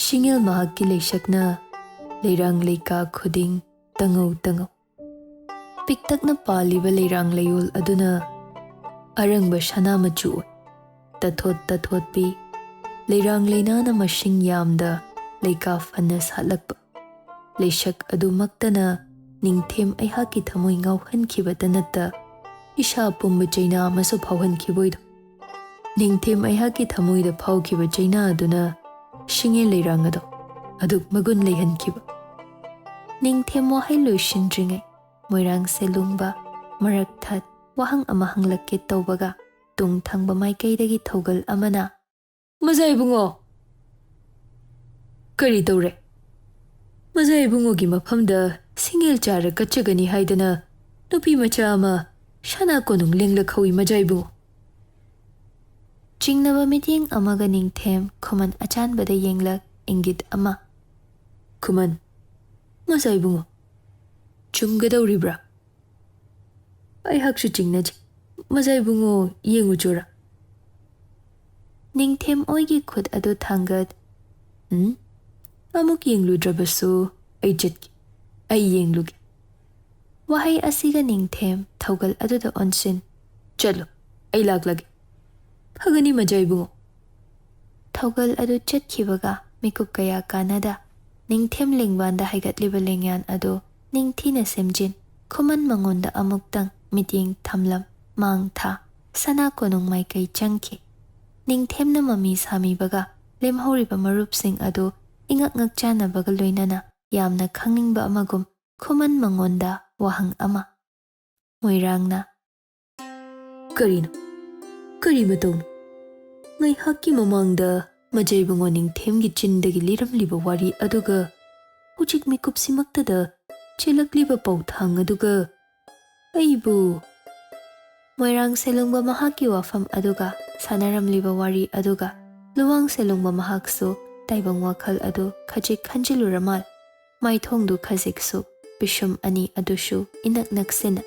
ꯁꯤꯡꯉꯦꯜ ꯃꯍꯥꯛꯀꯤ ꯂꯩꯁꯛꯅ ꯂꯩꯔꯥꯡ ꯂꯩꯀꯥ ꯈꯨꯗꯤꯡ ꯇꯉꯧ꯫ ꯄꯤꯛꯇꯛꯅ ꯄꯥꯜꯂꯤꯕ ꯂꯩꯔꯥꯡ ꯂꯩꯌꯣꯜ ꯑꯗꯨꯅ ꯑꯔꯪꯕ ꯁꯅꯥ ꯃꯆꯨ ꯑꯣꯏ꯫ ꯇꯊꯣꯠꯄꯤ ꯂꯩꯔꯥꯡ ꯂꯩꯅꯥꯅ ꯃꯁꯤꯡ ꯌꯥꯝꯗ ꯂꯩꯀꯥ ꯐꯅ ꯁꯥꯠꯂꯛꯄ ꯂꯩꯁꯛ ꯑꯗꯨꯃꯛꯇꯅ ꯅꯤꯡꯊꯦꯝ ꯑꯩꯍꯥꯛꯀꯤ ꯊꯃꯣꯏ ꯉꯥꯎꯍꯟꯈꯤꯕꯇ ꯅꯠꯇ ꯏꯁꯥ ꯄꯨꯝꯕ ꯆꯩꯅꯥ ꯑꯃꯁꯨ ꯐꯥꯎꯍꯟꯈꯤꯕꯣꯏꯗꯣ꯫ ꯅꯤꯡꯊꯦꯝ ꯑꯩꯍꯥꯛꯀꯤ ꯊꯃꯣꯏꯗ ꯐꯥꯎꯈꯤꯕ ꯆꯩꯅꯥ ꯑꯗꯨꯅ ꯁꯤꯡꯉꯦꯜ ꯂꯩꯔꯥꯡ ꯑꯗꯣ ꯑꯗꯨꯛ ꯃꯒꯨꯟ ꯂꯩꯍꯟꯈꯤꯕ꯫ ꯅꯤꯡꯊꯦꯝ ꯋꯥꯍꯩ ꯂꯣꯏꯁꯤꯟꯗ꯭ꯔꯤꯉꯩ ꯃꯣꯏꯔꯥꯡ ꯁꯦꯂꯨꯡꯕ ꯃꯔꯛ ꯊꯠ ꯋꯥꯍꯪ ꯑꯃ ꯍꯪꯂꯛꯀꯦ ꯇꯧꯕꯒ ꯇꯨꯡ ꯊꯪꯕ ꯃꯥꯏꯀꯩꯗꯒꯤ ꯊꯧꯒꯜ ꯑꯃꯅ ꯃꯖꯥ ꯏꯕꯨꯡꯉꯣ! ꯀꯔꯤ ꯇꯧꯔꯦ? ꯃꯖꯥ ꯏꯕꯨꯡꯉꯣꯒꯤ ꯃꯐꯝꯗ ꯁꯤꯡꯉꯦꯜ ꯆꯥꯔ ꯀꯠꯆꯒꯅꯤ ꯍꯥꯏꯗꯅ ꯅꯨꯄꯤ ꯃꯆꯥ ꯑꯃ ꯁꯅꯥ ꯀꯣꯅꯨꯡ ꯂꯦꯡꯂꯛꯍꯧꯏ ꯃꯖꯥ ꯏꯕꯨꯡꯉꯣ꯫ ꯆꯤꯡꯅꯕ ꯃꯤꯠꯌꯦꯡ ꯑꯃꯒ ꯅꯤꯡꯊꯦꯝ ꯈꯨꯃꯟ ꯑꯆꯥꯟꯕꯗ ꯌꯦꯡꯂꯛ ꯏꯪꯒꯤꯠ ꯑꯃ ꯈꯨꯃꯟ, ꯃꯖꯥ ꯏꯕꯨꯡꯉꯣ, ꯆꯨꯝꯒꯗꯧꯔꯤꯕ꯭ꯔꯥ? ꯑꯩꯍꯥꯛꯁꯨ ꯆꯤꯡꯅꯖꯩ꯫ ꯃꯖꯥ ꯏꯕꯨꯡꯉꯣ ꯌꯦꯡꯉꯨꯆꯣꯔꯥ? ꯅꯤꯡꯊꯦꯝ ꯑꯣꯏꯒꯤ ꯈꯨꯠ ꯑꯗꯨ ꯊꯥꯡꯒꯠ ꯑꯃꯨꯛ ꯌꯦꯡꯂꯨꯗ꯭ꯔꯕꯁꯨ ꯑꯩ ꯆꯠꯀꯦ, ꯑꯩ ꯌꯦꯡꯂꯨꯒꯦ꯫ ꯋꯥꯍꯩ ꯑꯁꯤꯒ ꯅꯤꯡꯊꯦꯝ ꯊꯧꯒꯜ ꯑꯗꯨꯗ ꯑꯣꯟꯁꯤꯟ ꯆꯠꯂꯣ, ꯑꯩ ꯂꯥꯛꯂꯒꯦ꯫ ꯐꯒꯅꯤ ꯃꯖꯥ ꯏꯕꯨꯡꯉꯣ꯫ ꯊꯧꯒꯜ ꯑꯗꯨ ꯆꯠꯈꯤꯕꯒ ꯃꯤꯀꯨꯞ ꯀꯌꯥ ꯀꯥꯟꯅꯗ ꯅꯤꯡꯊꯦꯝ ꯂꯦꯡꯕꯥꯟꯗ ꯍꯥꯏꯒꯠꯂꯤꯕ ꯂꯦꯡꯌꯥꯟ ꯑꯗꯨ ꯅꯤꯡꯊꯤꯅ ꯁꯦꯝꯖꯤꯟ ꯈꯨꯃꯟ ꯃꯉꯣꯟꯗ ꯑꯃꯨꯛꯇꯪ ꯃꯤꯠꯌꯦꯡ ꯊꯝꯂꯝ ꯃꯥꯡ ꯊꯥ ꯁꯅꯥ ꯀꯣꯅꯨꯡ ꯃꯥꯏꯀꯩ ꯆꯪꯈꯤ꯫ ꯅꯤꯡꯊꯦꯝꯅ ꯃꯃꯤ ꯁꯥꯃꯤꯕꯒ ꯂꯦꯝꯍꯧꯔꯤꯕ ꯃꯔꯨꯞꯁꯤꯡ ꯑꯗꯨ ꯏꯉꯛ ꯉꯛꯆꯥꯟꯅꯕꯒ ꯂꯣꯏꯅꯅ ꯌꯥꯝꯅ ꯈꯪꯅꯤꯡꯕ ꯑꯃꯒꯨꯝ ꯈꯨꯃꯟ ꯃꯉꯣꯟꯗ ꯋꯥꯍꯪ ꯑꯃ ꯃꯣꯏꯔꯥꯡꯅ ꯀꯔꯤꯅꯣ? ꯀꯔꯤ ꯃꯇꯧꯅꯣ? ꯉꯥꯏꯍꯥꯛꯀꯤ ꯃꯃꯥꯡꯗ ꯃꯖꯥ ꯏꯕꯨꯡꯉꯣ ꯅꯤꯡꯊꯦꯝꯒꯤ ꯆꯤꯟꯗꯒꯤ ꯂꯤꯔꯝꯂꯤꯕ ꯋꯥꯔꯤ ꯑꯗꯨꯒ ꯍꯧꯖꯤꯛ ꯃꯤꯀꯨꯞꯁꯤꯃꯛꯇꯗ ꯆꯦꯜꯂꯛꯂꯤꯕ ꯄꯥꯎꯊꯥꯡ ꯑꯗꯨꯒ ꯑꯩꯕꯨ ꯃꯣꯏꯔꯥꯡ ꯁꯦꯂꯨꯡꯕ ꯃꯍꯥꯛꯀꯤ ꯋꯥꯐꯝ ꯑꯗꯨꯒ ꯁꯥꯟꯅꯔꯝꯂꯤꯕ ꯋꯥꯔꯤ ꯑꯗꯨꯒ ꯂꯨꯋꯥꯡ ꯁꯦꯂꯨꯡꯕ ꯃꯍꯥꯛꯁꯨ ꯇꯥꯏꯕꯪ ꯋꯥꯈꯜ ꯑꯗꯨ ꯈꯖꯤꯛ ꯈꯟꯖꯤꯜꯂꯨꯔ ꯃꯥꯜ꯫ ꯃꯥꯏꯊꯣꯡꯗꯨ ꯈꯖꯤꯛꯁꯨ ꯄꯤꯁꯨꯝ ꯑꯅꯤ ꯑꯗꯨꯁꯨ ꯏꯅꯛ ꯅꯛꯁꯤꯟꯅ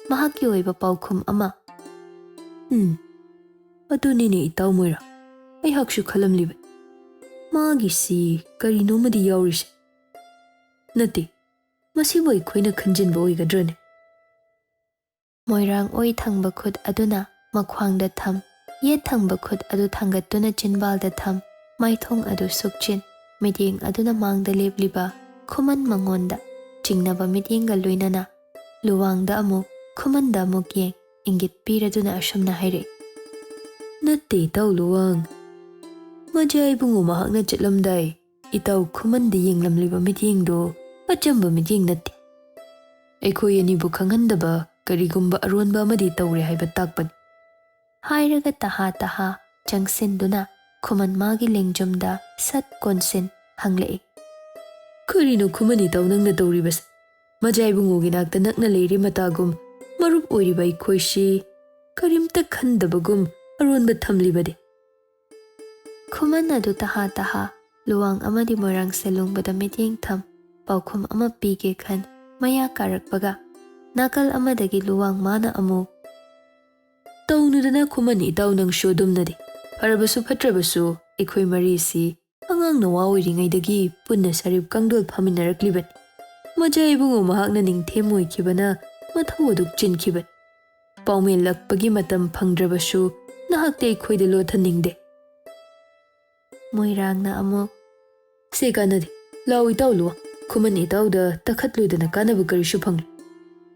ꯃꯍꯥꯛꯀꯤ ꯑꯣꯏꯕ ꯄꯥꯎꯈꯨꯝ ꯑꯃ ꯑꯗꯨꯅꯤꯅꯦ ꯏꯇꯥꯎ ꯃꯣꯏꯔꯥꯡ, ꯑꯩꯍꯥꯛꯁꯨ ꯈꯜꯂꯝꯂꯤꯕꯅꯤ꯫ ꯃꯥꯒꯤꯁꯤ ꯀꯔꯤꯅꯣꯃꯗꯤ ꯌꯥꯎꯔꯤꯁꯦ꯫ ꯅꯠꯇꯦ, ꯃꯁꯤꯕꯨ ꯑꯩꯈꯣꯏꯅ ꯈꯟꯖꯤꯟꯕ ꯑꯣꯏꯒꯗ꯭ꯔꯅꯦ? ꯃꯣꯏꯔꯥꯡ ꯑꯣꯏ ꯊꯪꯕ ꯈꯨꯠ ꯑꯗꯨꯅ ꯃꯈ꯭ꯋꯥꯡꯗ ꯊꯝ ꯌꯦꯠ ꯊꯪꯕ ꯈꯨꯠ ꯑꯗꯨ ꯊꯥꯡꯒꯠꯇꯨꯅ ꯆꯤꯟꯕꯥꯜꯗ ꯊꯝ ꯃꯥꯏꯊꯣꯡ ꯑꯗꯨ ꯁꯨꯛꯆꯤꯟ ꯃꯤꯠꯌꯦꯡ ꯑꯗꯨꯅ ꯃꯥꯡꯗ ꯂꯦꯞꯂꯤꯕ ꯈꯨꯃꯟ ꯃꯉꯣꯟꯗ ꯆꯤꯡꯅꯕ ꯃꯤꯠꯌꯦꯡꯒ ꯂꯣꯏꯅꯅ ꯂꯨꯋꯥꯡꯗ ꯑꯃꯨꯛ ꯈꯨꯃꯟꯗ ꯑꯃꯨꯛ ꯌꯦꯡ ꯏꯪꯒꯤꯠ ꯄꯤꯔꯗꯨꯅ ꯑꯁꯨꯝꯅ ꯍꯥꯏꯔꯛꯏ꯫ ꯅꯠꯇꯦ ꯏꯇꯥꯎ ꯂꯨꯋꯥꯡ, ꯃꯖꯥ ꯏꯕꯨꯡꯉꯣ ꯃꯍꯥꯛꯅ ꯆꯠꯂꯝꯗꯥꯏ ꯏꯇꯥꯎ ꯈꯨꯃꯟꯗ ꯌꯦꯡꯂꯝꯂꯤꯕ ꯃꯤꯠꯌꯦꯡꯗꯣ ꯑꯆꯝꯕ ꯃꯤꯠꯌꯦꯡ ꯅꯠꯇꯦ꯫ ꯑꯩꯈꯣꯏ ꯑꯅꯤꯕꯨ ꯈꯪꯍꯟꯗꯕ ꯀꯔꯤꯒꯨꯝꯕ ꯑꯔꯣꯟꯕ ꯑꯃꯗꯤ ꯇꯧꯔꯦ ꯍꯥꯏꯕ ꯇꯥꯛꯄꯅꯤ꯫ ꯍꯥꯏꯔꯒ ꯇꯍꯥ ꯆꯪꯁꯤꯟꯗꯨꯅ ꯈꯨꯃꯟ ꯃꯥꯒꯤ ꯂꯦꯡꯖꯨꯝꯗ ꯁꯠ ꯀꯣꯟꯁꯤꯟ ꯍꯪꯂꯛꯏ꯫ ꯀꯔꯤꯅꯣ ꯈꯨꯃꯟ ꯏꯇꯥꯎ ꯅꯪꯅ ꯇꯧꯔꯤꯕꯁꯦ? ꯃꯖꯥꯏꯕꯨꯡꯉꯣꯒꯤ ꯅꯥꯛꯇ ꯅꯛꯅ ꯂꯩꯔꯤ ꯃꯇꯥꯒꯨꯝ ꯃꯔꯨꯞ ꯑꯣꯏꯔꯤꯕ ꯑꯩꯈꯣꯏꯁꯤ ꯀꯔꯤꯝꯇ ꯈꯟꯗꯕꯒꯨꯝ ꯑꯔꯣꯟꯕ ꯊꯝꯂꯤꯕꯗꯤ? ꯈꯨꯃꯟ ꯑꯗꯨ ꯇꯍꯥ ꯇꯍꯥ ꯂꯨꯋꯥꯡ ꯑꯃꯗꯤ ꯃꯣꯏꯔꯥꯡ ꯁꯦꯂꯨꯡꯕꯗ ꯃꯤꯠꯌꯦꯡ ꯊꯝ ꯄꯥꯎꯈꯨꯝ ꯑꯃ ꯄꯤꯒꯦ ꯈꯟ ꯃꯌꯥ ꯀꯥꯔꯛꯄꯒ ꯅꯥꯀꯜ ꯑꯃꯗꯒꯤ ꯂꯨꯋꯥꯡ ꯃꯥꯅ ꯑꯃꯨꯛ ꯇꯧꯅꯨꯗꯅ ꯈꯨꯃꯟ ꯏꯇꯥꯎ ꯅꯪꯁꯨ ꯑꯗꯨꯝꯅꯗꯤ ꯐꯔꯕꯁꯨ ꯐꯠꯇ꯭ꯔꯕꯁꯨ ꯑꯩꯈꯣꯏ ꯃꯔꯤꯁꯤ ꯑꯉꯥꯡ ꯅꯋꯥ ꯑꯣꯏꯔꯤꯉꯩꯗꯒꯤ ꯄꯨꯟꯅ ꯁꯔꯤꯞ ꯀꯥꯡꯗꯣꯜ ꯐꯥꯃꯤꯟꯅꯔꯛꯂꯤꯕꯅꯤ꯫ ꯃꯖꯥꯏꯕꯨꯡꯉꯣ ꯃꯍꯥꯛꯅ ꯅꯤꯡꯊꯦꯝ ꯑꯣꯏꯈꯤꯕꯅ ꯃꯊꯧ ꯑꯗꯨꯛ ꯆꯤꯟꯈꯤꯕꯅꯤ꯫ ꯄꯥꯎꯃꯦꯜꯂꯛꯄꯒꯤ ꯃꯇꯝ ꯐꯪꯗ꯭ꯔꯕꯁꯨ ꯅꯍꯥꯛꯇꯤ ꯑꯩꯈꯣꯏꯗ ꯂꯣꯠꯍꯟꯅꯤꯡꯗꯦ꯫ ꯃꯣꯏꯔꯥꯡꯅ ꯑꯃꯨꯛ ꯁꯦ ꯀꯥꯟꯅꯗꯦ, ꯂꯥꯎ ꯏꯇꯥꯎ ꯂꯨꯋꯥꯡ, ꯈꯨꯃꯟ ꯏꯇꯥꯎꯗ ꯇꯈꯠꯂꯨꯗꯅ ꯀꯥꯟꯅꯕ ꯀꯔꯤꯁꯨ ꯐꯪꯂꯣꯏ꯫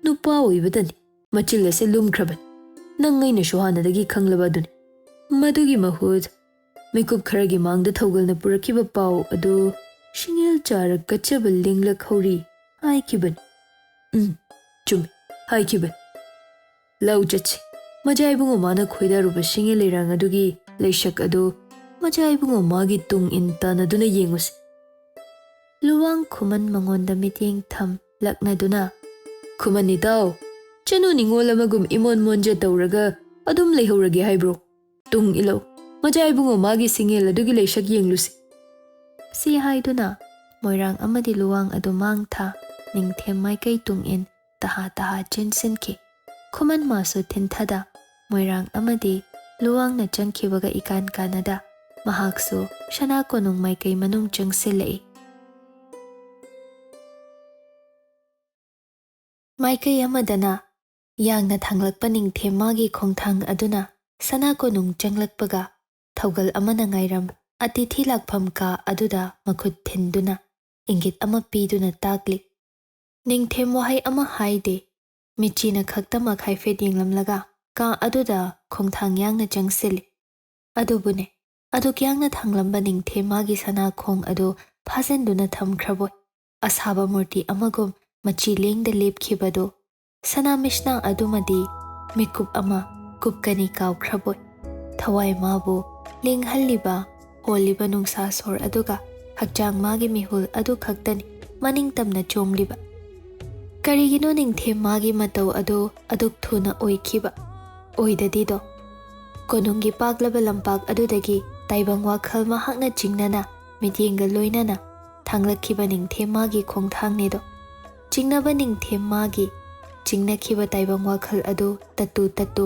ꯅꯨꯄꯥ ꯑꯣꯏꯕꯗꯅꯤ ꯃꯆꯤꯜ ꯑꯁꯦ ꯂꯨꯝꯈ꯭ꯔꯕꯅꯤ, ꯅꯪ ꯑꯩꯅꯁꯨ ꯍꯥꯟꯅꯗꯒꯤ ꯈꯪꯂꯕ ꯑꯗꯨꯅꯤ꯫ ꯃꯗꯨꯒꯤ ꯃꯍꯨꯠ ꯃꯤꯀꯨꯞ ꯈꯔꯒꯤ ꯃꯥꯡꯗ ꯊꯧꯒꯜꯅ ꯄꯨꯔꯛꯈꯤꯕ ꯄꯥꯎ ꯑꯗꯨ ꯁꯤꯡꯉꯦꯜ ꯆꯥꯔ ꯀꯠꯆꯕ ꯂꯤꯡꯂꯛꯍꯧꯔꯤ ꯍꯥꯏꯈꯤꯕꯅꯤ꯫ ꯆꯨꯝꯃꯤ, ꯍꯥꯏꯈꯤꯕꯅꯤ꯫ ꯂꯧ ꯆꯠꯁꯤ, ꯃꯖꯥꯏꯕꯨꯡꯉꯣ ꯃꯥꯅ ꯈꯣꯏꯗꯥꯔꯨꯕ ꯁꯤꯡꯉꯦꯜ ꯂꯩꯔꯥꯡ ꯑꯗꯨꯒꯤ ꯂꯩꯁꯛ ꯑꯗꯨ ꯃꯖꯥꯏꯕꯨꯡꯉꯣ ꯃꯥꯒꯤ ꯇꯨꯡ ꯏꯟ ꯇꯥꯟꯅꯗꯨꯅ ꯌꯦꯡꯉꯨꯁꯤ꯫ ꯂꯨꯋꯥꯡ ꯈꯨꯃꯟ ꯃꯉꯣꯟꯗ ꯃꯤꯠꯌꯦꯡ ꯊꯝ ꯂꯛꯅꯗꯨꯅ ꯈꯨꯃꯟ ꯏꯇꯥꯎ, ꯆꯅꯨ ꯅꯤꯡꯉꯣꯜ ꯑꯃꯒꯨꯝ ꯏꯃꯣꯟ ꯃꯣꯟꯖ ꯇꯧꯔꯒ ꯑꯗꯨꯝ ꯂꯩꯍꯧꯔꯒꯦ ꯍꯥꯏꯕ꯭ꯔꯣ? ꯇꯨꯡ ꯏꯜꯂꯧ, ꯃꯖꯥꯏꯕꯨꯡꯉꯣ ꯃꯥꯒꯤ ꯁꯤꯡꯉꯦꯜ ꯑꯗꯨꯒꯤ ꯂꯩꯁꯛ ꯌꯦꯡꯂꯨꯁꯤ꯫ ꯁꯤ ꯍꯥꯏꯗꯨꯅ ꯃꯣꯏꯔꯥꯡ ꯑꯃꯗꯤ ꯂꯨꯋꯥꯡ ꯑꯗꯨ ꯃꯥꯡ ꯊꯥ ꯅꯤꯡꯊꯦꯝ ꯃꯥꯏꯀꯩ ꯇꯨꯡ ꯏꯟ ꯇꯍꯥ ꯇꯍꯥ ꯆꯦꯟꯁꯤꯟꯈꯤ꯫ ꯈꯨꯃꯟ ꯃꯥꯁꯨ ꯊꯤꯟꯊꯗ ꯃꯣꯏꯔꯥꯡ ꯑꯃꯗꯤ ꯂꯨꯋꯥꯡꯅ ꯆꯪꯈꯤꯕꯒ ꯏꯀꯥꯟ ꯀꯥꯟꯅꯗ ꯃꯍꯥꯛꯁꯨ ꯁꯅꯥ ꯀꯣꯅꯨꯡ ꯃꯥꯏꯀꯩ ꯃꯅꯨꯡ ꯆꯪꯁꯤꯜꯂꯛꯏ꯫ ꯃꯥꯏꯀꯩ ꯑꯃꯗꯅ ꯌꯥꯡꯅ ꯊꯥꯡꯂꯛꯄ ꯅꯤꯡꯊꯦꯝ ꯃꯥꯒꯤ ꯈꯣꯡꯊꯥꯡ ꯑꯗꯨꯅ ꯁꯅꯥ ꯀꯣꯅꯨꯡ ꯆꯪꯂꯛꯄꯒ ꯊꯧꯒꯜ ꯑꯃꯅ ꯉꯥꯏꯔꯝ ꯑꯇꯤꯊꯤ ꯂꯥꯛꯐꯝ ꯀꯥ ꯑꯗꯨꯗ ꯃꯈꯨꯠ ꯊꯤꯟꯗꯨꯅ ꯏꯪꯒꯤꯠ ꯑꯃ ꯄꯤꯗꯨꯅ ꯇꯥꯛꯂꯤ꯫ ꯅꯤꯡꯊꯦꯝ ꯋꯥꯍꯩ ꯑꯃ ꯍꯥꯏꯗꯦ, ꯃꯤꯠꯆꯤꯅ ꯈꯛꯇꯃꯛ ꯍꯥꯏꯐꯦꯠ ꯌꯦꯡꯂꯝꯂꯒ ꯀꯥ ꯑꯗꯨꯗ ꯈꯣꯡꯊꯥꯡ ꯌꯥꯡꯅ ꯆꯪꯁꯤꯜꯂꯤ꯫ ꯑꯗꯨꯕꯨꯅꯦ, ꯑꯗꯨꯛ ꯌꯥꯡꯅ ꯊꯥꯡꯂꯝꯕ ꯅꯤꯡꯊꯦꯝ ꯃꯥꯒꯤ ꯁꯅꯥꯈꯣꯡ ꯑꯗꯨ ꯐꯥꯖꯤꯟꯗꯨꯅ ꯊꯝꯈ꯭ꯔꯕꯣꯏ ꯑꯁꯥꯕ ꯃꯨꯔꯇꯤ ꯑꯃꯒꯨꯝ ꯃꯆꯤ ꯂꯦꯡꯗ ꯂꯦꯞꯈꯤꯕꯗꯨ ꯁꯅꯥ ꯃꯤꯁꯅꯥ ꯑꯗꯨꯃꯗꯤ ꯃꯤꯀꯨꯞ ꯑꯃ ꯀꯨꯞꯀꯅꯤ ꯀꯥꯎꯈ꯭ꯔꯕꯣꯏ ꯊꯋꯥꯏ ꯃꯥꯕꯨ ꯂꯦꯡꯍꯜꯂꯤꯕ ꯍꯣꯜꯂꯤꯕ ꯅꯨꯡꯁꯥ ꯁꯣꯔ ꯑꯗꯨꯒ ꯍꯛꯆꯥꯡ ꯃꯥꯒꯤ ꯃꯤꯍꯨꯜ ꯑꯗꯨ ꯈꯛꯇꯅꯤ ꯃꯅꯤꯡꯇꯝꯅ ꯆꯣꯡꯂꯤꯕ꯫ ꯀꯔꯤꯒꯤꯅꯣ ꯅꯤꯡꯊꯦꯝ ꯃꯥꯒꯤ ꯃꯇꯧ ꯑꯗꯨ ꯑꯗꯨꯛ ꯊꯨꯅ ꯑꯣꯏꯈꯤꯕ? ꯑꯣꯏꯗꯗꯤꯗꯣ ꯀꯣꯅꯨꯡꯒꯤ ꯄꯥꯛꯂꯕ ꯂꯝꯄꯥꯛ ꯑꯗꯨꯗꯒꯤ ꯇꯥꯏꯕꯪ ꯋꯥꯈꯜ ꯃꯍꯥꯛꯅ ꯆꯤꯡꯅꯅ ꯃꯤꯠꯌꯦꯡꯒ ꯂꯣꯏꯅꯅ ꯊꯥꯡꯂꯛꯈꯤꯕ ꯅꯤꯡꯊꯦꯝ ꯃꯥꯒꯤ ꯈꯣꯡꯊꯥꯡꯅꯤꯗꯣ꯫ ꯆꯤꯡꯅꯕ ꯅꯤꯡꯊꯦꯝ ꯃꯥꯒꯤ ꯆꯤꯡꯅꯈꯤꯕ ꯇꯥꯏꯕꯪ ꯋꯥꯈꯜ ꯑꯗꯨ ꯇꯠꯇꯨ ꯇꯠꯇꯨ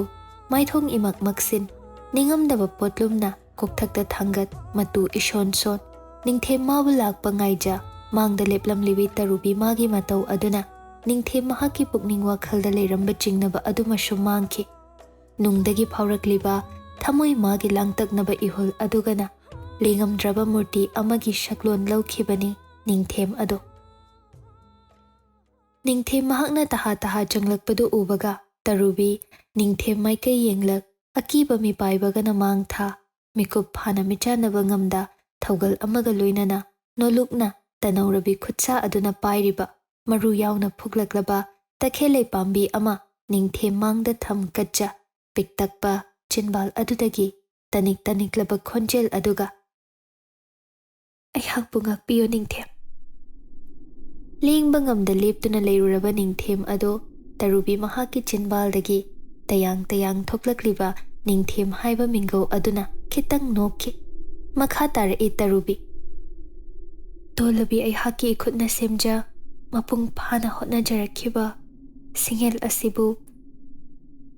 ꯃꯥꯏꯊꯣꯡ ꯏꯃꯛ ꯃꯛꯁꯤꯟ ꯅꯤꯡꯉꯝꯗꯕ ꯄꯣꯠꯂꯨꯝꯅ ꯀꯣꯛꯊꯛꯇ ꯊꯥꯡꯒꯠ ꯃꯇꯨ ꯏꯁꯣꯟ ꯁꯣꯟ ꯅꯤꯡꯊꯦꯝ ꯃꯥꯕꯨ ꯂꯥꯛꯄ ꯉꯥꯏꯖ ꯃꯥꯡꯗ ꯂꯦꯞꯂꯝꯂꯤꯕꯤ ꯇꯔꯨꯕꯤ ꯃꯥꯒꯤ ꯃꯇꯧ ꯑꯗꯨꯅ ꯅꯤꯡꯊꯦꯝ ꯃꯍꯥꯛꯀꯤ ꯄꯨꯛꯅꯤꯡ ꯋꯥꯈꯜꯗ ꯂꯩꯔꯝꯕ ꯆꯤꯡꯅꯕ ꯑꯗꯨꯃꯁꯨ ꯃꯥꯡꯈꯤ꯫ ꯅꯨꯡꯗꯒꯤ ꯐꯥꯎꯔꯛꯂꯤꯕ ꯊꯃꯣꯏ ꯃꯥꯒꯤ ꯂꯥꯡꯇꯛꯅꯕ ꯏꯍꯨꯜ ꯑꯗꯨꯒꯅ ꯂꯦꯡꯉꯝꯗ꯭ꯔꯕ ꯃꯨꯔꯇꯤ ꯑꯃꯒꯤ ꯁꯛꯂꯣꯟ ꯂꯧꯈꯤꯕꯅꯤ ꯅꯤꯡꯊꯦꯝ ꯑꯗꯣ꯫ ꯅꯤꯡꯊꯦꯝ ꯃꯍꯥꯛꯅ ꯇꯍꯥ ꯇꯍꯥ ꯆꯪꯂꯛꯄꯗꯨ ꯎꯕꯒ ꯇꯔꯨꯕꯤ ꯅꯤꯡꯊꯦꯝ ꯃꯥꯏꯀꯩ ꯌꯦꯡꯂꯛ ꯑꯀꯤꯕ ꯃꯤꯄꯥꯏꯕꯒꯅ ꯃꯥꯡ ꯊꯥ ꯃꯤꯀꯨꯞ ꯐꯥꯅ ꯃꯤꯆꯥꯟꯅꯕ ꯉꯝꯗ ꯊꯧꯒꯜ ꯑꯃꯒ ꯂꯣꯏꯅꯅ ꯅꯣꯂꯨꯛꯅ ꯇꯅꯧꯔꯕꯤ ꯈꯨꯠꯁꯥ ꯑꯗꯨꯅ ꯄꯥꯏꯔꯤꯕ ꯃꯔꯨ ꯌꯥꯎꯅ ꯐꯨꯛꯂꯛꯂꯕ ꯇꯈꯦꯜꯂꯩ ꯄꯥꯝꯕꯤ ꯑꯃ ꯅꯤꯡꯊꯦꯝ ꯃꯥꯡꯗ ꯊꯝ ꯀꯠꯆ ꯄꯤꯛꯇꯛꯄ ꯆꯤꯟꯕꯥꯜ ꯑꯗꯨꯗꯒꯤ ꯇꯅꯤꯛ ꯇꯅꯤꯛꯂꯕ ꯈꯣꯟꯖꯦꯜ ꯑꯗꯨꯒ ꯑꯩꯍꯥꯛꯄꯨ ꯉꯥꯛꯄꯤꯌꯨ ꯅꯤꯡꯊꯦꯝ꯫ ꯂꯦꯡꯕ ꯉꯝꯗ ꯂꯦꯞꯇꯨꯅ ꯂꯩꯔꯨꯔꯕ ꯅꯤꯡꯊꯦꯝ ꯑꯗꯣ ꯇꯔꯨꯕꯤ ꯃꯍꯥꯛꯀꯤ ꯆꯤꯟꯕꯥꯜꯗꯒꯤ ꯇꯌꯥꯡ ꯇꯌꯥꯡ ꯊꯣꯛꯂꯛꯂꯤꯕ ꯅꯤꯡꯊꯦꯝ ꯍꯥꯏꯕ ꯃꯤꯡꯒꯧ ꯑꯗꯨꯅ ꯈꯤꯇꯪ ꯅꯣꯛꯈꯤ꯫ ꯃꯈꯥ ꯇꯥꯔꯛꯏ ꯇꯔꯨꯕꯤ, ꯇꯣꯜꯂꯕꯤ ꯑꯩꯍꯥꯛꯀꯤ ꯏꯈꯨꯠꯅ ꯁꯦꯝꯖ ꯃꯄꯨꯡ ꯐꯥꯅ ꯍꯣꯠꯅꯖꯔꯛꯈꯤꯕ ꯁꯤꯡꯉꯦꯜ ꯑꯁꯤꯕꯨ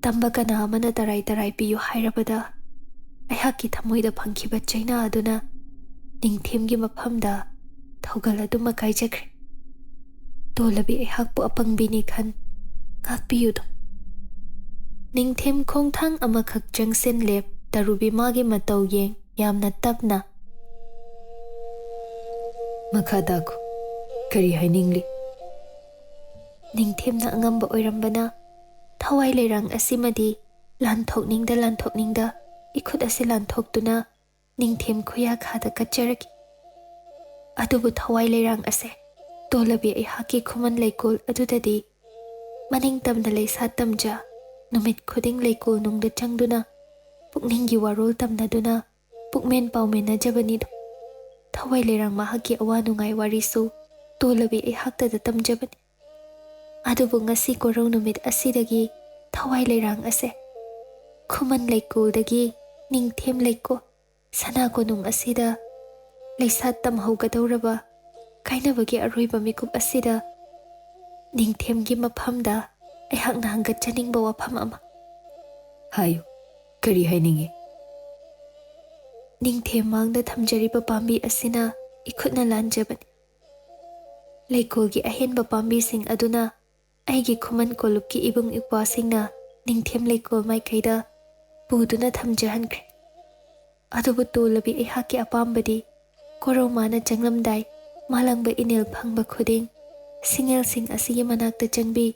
ꯇꯝꯕ ꯀꯅꯥ ꯑꯃꯅ ꯇꯔꯥꯏ ꯇꯔꯥꯏ ꯄꯤꯌꯨ ꯍꯥꯏꯔꯕꯗ ꯑꯩꯍꯥꯛꯀꯤ ꯊꯃꯣꯏꯗ ꯐꯪꯈꯤꯕ ꯆꯩꯅꯥ ꯑꯗꯨꯅ ꯅꯤꯡꯊꯦꯝꯒꯤ ꯃꯐꯝꯗ ꯊꯧꯒꯜ ꯑꯗꯨꯃ ꯀꯥꯏꯖꯈ꯭ꯔꯦ꯫ ꯇꯣꯜꯂꯕꯤ ꯑꯩꯍꯥꯛꯄꯨ ꯑꯄꯪꯕꯤꯅꯤ ꯈꯟ ꯉꯥꯛꯄꯤꯌꯨꯗꯣ꯫ ꯅꯤꯡꯊꯦꯝ ꯈꯣꯡꯊꯥꯡ ꯑꯃꯈꯛ ꯆꯪꯁꯤꯟ ꯂꯦꯞ ꯇꯔꯨꯕꯤ ꯃꯥꯒꯤ ꯃꯇꯧ ꯌꯦꯡ ꯌꯥꯝꯅ ꯇꯞꯅ ꯃꯈꯥ ꯇꯥꯈꯣ, ꯀꯔꯤ ꯍꯥꯏꯅꯤꯡꯂꯤ? ꯅꯤꯡꯊꯦꯝꯅ ꯑꯉꯝꯕ ꯑꯣꯏꯔꯝꯕꯅ ꯊꯋꯥꯏ ꯂꯩꯔꯥꯡ ꯑꯁꯤꯃꯗꯤ ꯂꯥꯟꯊꯣꯛꯅꯤꯡꯗ ꯏꯈꯨꯠ ꯑꯁꯤ ꯂꯥꯟꯊꯣꯛꯇꯨꯅ ꯅꯤꯡꯊꯦꯝ ꯈꯨꯌꯥꯈꯥꯗ ꯀꯠꯆꯔꯛꯈꯤ꯫ ꯑꯗꯨꯕꯨ ꯊꯋꯥꯏ ꯂꯩꯔꯥꯡ ꯑꯁꯦ ꯇꯣꯜꯂꯕꯤ ꯑꯩꯍꯥꯛꯀꯤ ꯈꯨꯃꯟ ꯂꯩꯀꯣꯜ ꯑꯗꯨꯗꯗꯤ ꯃꯅꯤꯡꯇꯝꯅ ꯂꯩꯁꯥ ꯇꯝꯖ ꯅꯨꯃꯤꯠ ꯈꯨꯗꯤꯡ ꯂꯩꯀꯣꯜ ꯅꯨꯡꯗ ꯆꯪꯗꯨꯅ ꯄꯨꯛꯅꯤꯡꯒꯤ ꯋꯥꯔꯣꯜ ꯇꯝꯅꯗꯨꯅ ꯄꯨꯛꯃꯦꯟ ꯄꯥꯎꯃꯦꯟꯅꯖꯕꯅꯤꯗꯣ꯫ ꯊꯋꯥꯏ ꯂꯩꯔꯥꯡ ꯃꯍꯥꯛꯀꯤ ꯑꯋꯥ ꯅꯨꯡꯉꯥꯏ ꯋꯥꯔꯤꯁꯨ ꯇꯣꯜꯂꯕꯤ ꯑꯩꯍꯥꯛꯇꯗ ꯇꯝꯖꯕꯅꯤ꯫ ꯑꯗꯨꯕꯨ ꯉꯁꯤ ꯀꯣꯔꯧ ꯅꯨꯃꯤꯠ ꯑꯁꯤꯗꯒꯤ ꯊꯋꯥꯏ ꯂꯩꯔꯥꯡ ꯑꯁꯦ ꯈꯨꯃꯟ ꯂꯩꯀꯣꯜꯗꯒꯤ ꯅꯤꯡꯊꯦꯝ ꯂꯩꯀꯣꯜ ꯁꯅꯥ ꯀꯣꯅꯨꯡ ꯑꯁꯤꯗ ꯂꯩꯁꯥ ꯇꯝꯍꯧꯒꯗꯧꯔꯕ ꯀꯥꯏꯅꯕꯒꯤ ꯑꯔꯣꯏꯕ ꯃꯤꯀꯨꯞ ꯑꯁꯤꯗ ꯅꯤꯡꯊꯦꯝꯒꯤ ꯃꯐꯝꯗ ꯑꯩꯍꯥꯛꯅ ꯍꯪꯒꯠꯆꯅꯤꯡꯕ ꯋꯥꯐꯝ ꯑꯃ ꯍꯥꯏꯌꯨ ꯀꯔꯤ ꯍꯥꯏꯅꯤꯡꯉꯤ ꯅꯤꯡꯊꯦꯝ ꯃꯥꯡꯗ ꯊꯝꯖꯔꯤꯕ ꯄꯥꯝꯕꯤ ꯑꯁꯤꯅ ꯏꯈꯨꯠꯅ ꯂꯥꯟꯖꯕꯅꯤ ꯂꯩꯀꯣꯜꯒꯤ ꯑꯍꯦꯟꯕ ꯄꯥꯝꯕꯤꯁꯤꯡ ꯑꯗꯨꯅ ꯑꯩꯒꯤ ꯈꯨꯃꯟ ꯀꯣꯂꯨꯞꯀꯤ ꯏꯕꯨꯡ ꯏꯄ꯭ꯋꯥꯁꯤꯡꯅ ꯅꯤꯡꯊꯦꯝ ꯂꯩꯀꯣꯜ ꯃꯥꯏꯀꯩꯗ ꯄꯨꯗꯨꯅ ꯊꯝꯖꯍꯟꯈ꯭ꯔꯦ ꯑꯗꯨꯕꯨ ꯇꯣꯜꯂꯕꯤ ꯑꯩꯍꯥꯛꯀꯤ ꯑꯄꯥꯝꯕꯗꯤ ꯀꯣꯔꯧ ꯃꯥꯅ ꯆꯪꯂꯝꯗꯥꯏ ꯃꯥꯂꯪꯕ ꯏꯅꯦꯜ ꯐꯪꯕ ꯈꯨꯗꯤꯡ ꯁꯤꯡꯉꯦꯜꯁꯤꯡ ꯑꯁꯤꯒꯤ ꯃꯅꯥꯛꯇ ꯆꯪꯕꯤ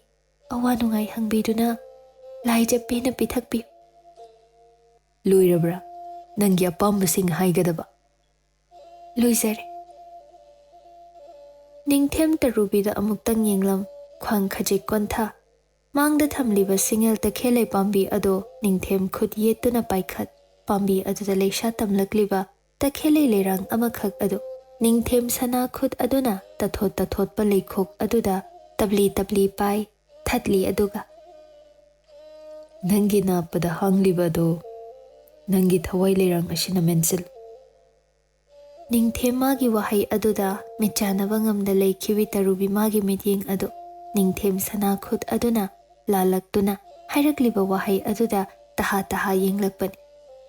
ꯑꯋꯥ ꯅꯨꯡꯉꯥꯏ ꯍꯪꯕꯤꯗꯨꯅ ꯂꯥꯏꯖ ꯄꯦꯟꯅ ꯄꯤꯊꯛꯄꯤꯌꯨ ꯂꯣꯏꯔꯕ꯭ꯔꯥ ꯅꯪꯒꯤ ꯑꯄꯥꯝꯕꯁꯤꯡ ꯍꯥꯏꯒꯗꯕ ꯂꯣꯏꯖꯔꯦ ꯅꯤꯡꯊꯦꯝ ꯇꯔꯨꯕꯤꯗ ꯑꯃꯨꯛꯇꯪ ꯌꯦꯡꯂꯝ ꯈ꯭ꯋꯥꯡ ꯈꯖꯤꯛ ꯀꯣꯟꯊꯥ ꯃꯥꯡꯗ ꯊꯝꯂꯤꯕ ꯁꯤꯡꯉꯦꯜ ꯇꯈꯦꯜꯂꯩ ꯄꯥꯝꯕꯤ ꯑꯗꯣ ꯅꯤꯡꯊꯦꯝ ꯈꯨꯠ ꯌꯦꯠꯇꯨꯅ ꯄꯥꯏꯈꯠ ꯄꯥꯝꯕꯤ ꯑꯗꯨꯗ ꯂꯩꯁꯥ ꯇꯝꯂꯛꯂꯤꯕ ꯇꯈꯦꯜꯂꯩ ꯂꯩꯔꯥꯡ ꯑꯃꯈꯛ ꯑꯗꯨ ꯅꯤꯡꯊꯦꯝ ꯁꯅꯥ ꯈꯨꯠ ꯑꯗꯨꯅ ꯇꯊꯣꯠ ꯇꯊꯣꯠꯄ ꯂꯩꯈꯣꯛ ꯑꯗꯨꯗ ꯇꯞꯂꯤ ꯇꯞꯂꯤ ꯄꯥꯏ ꯊꯠꯂꯤ ꯑꯗꯨꯒ ꯅꯪꯒꯤ ꯅꯥꯞꯄꯗ ꯍꯥꯡꯂꯤꯕ ꯑꯗꯣ ꯅꯪꯒꯤ ꯊꯋꯥꯏ ꯂꯩꯔꯥꯡ ꯑꯁꯤꯅ ꯃꯦꯟꯁꯤꯜꯂꯨ ꯅꯤꯡꯊꯦꯝ ꯃꯥꯒꯤ ꯋꯥꯍꯩ ꯑꯗꯨꯗ ꯃꯤꯠꯆꯥꯅꯕ ꯉꯝꯗ ꯂꯩꯈꯤꯕꯤ ꯇꯔꯨꯕꯤ ꯃꯥꯒꯤ ꯃꯤꯠꯌꯦꯡ ꯑꯗꯨ ꯅꯤꯡꯊꯦꯝ ꯁꯅꯥ ꯈꯨꯠ ꯑꯗꯨꯅ ꯂꯥꯜꯂꯛꯇꯨꯅ ꯍꯥꯏꯔꯛꯂꯤꯕ ꯋꯥꯍꯩ ꯑꯗꯨꯗ ꯇꯍꯥ ꯇꯍꯥ ꯌꯦꯡꯂꯛꯄꯅꯤ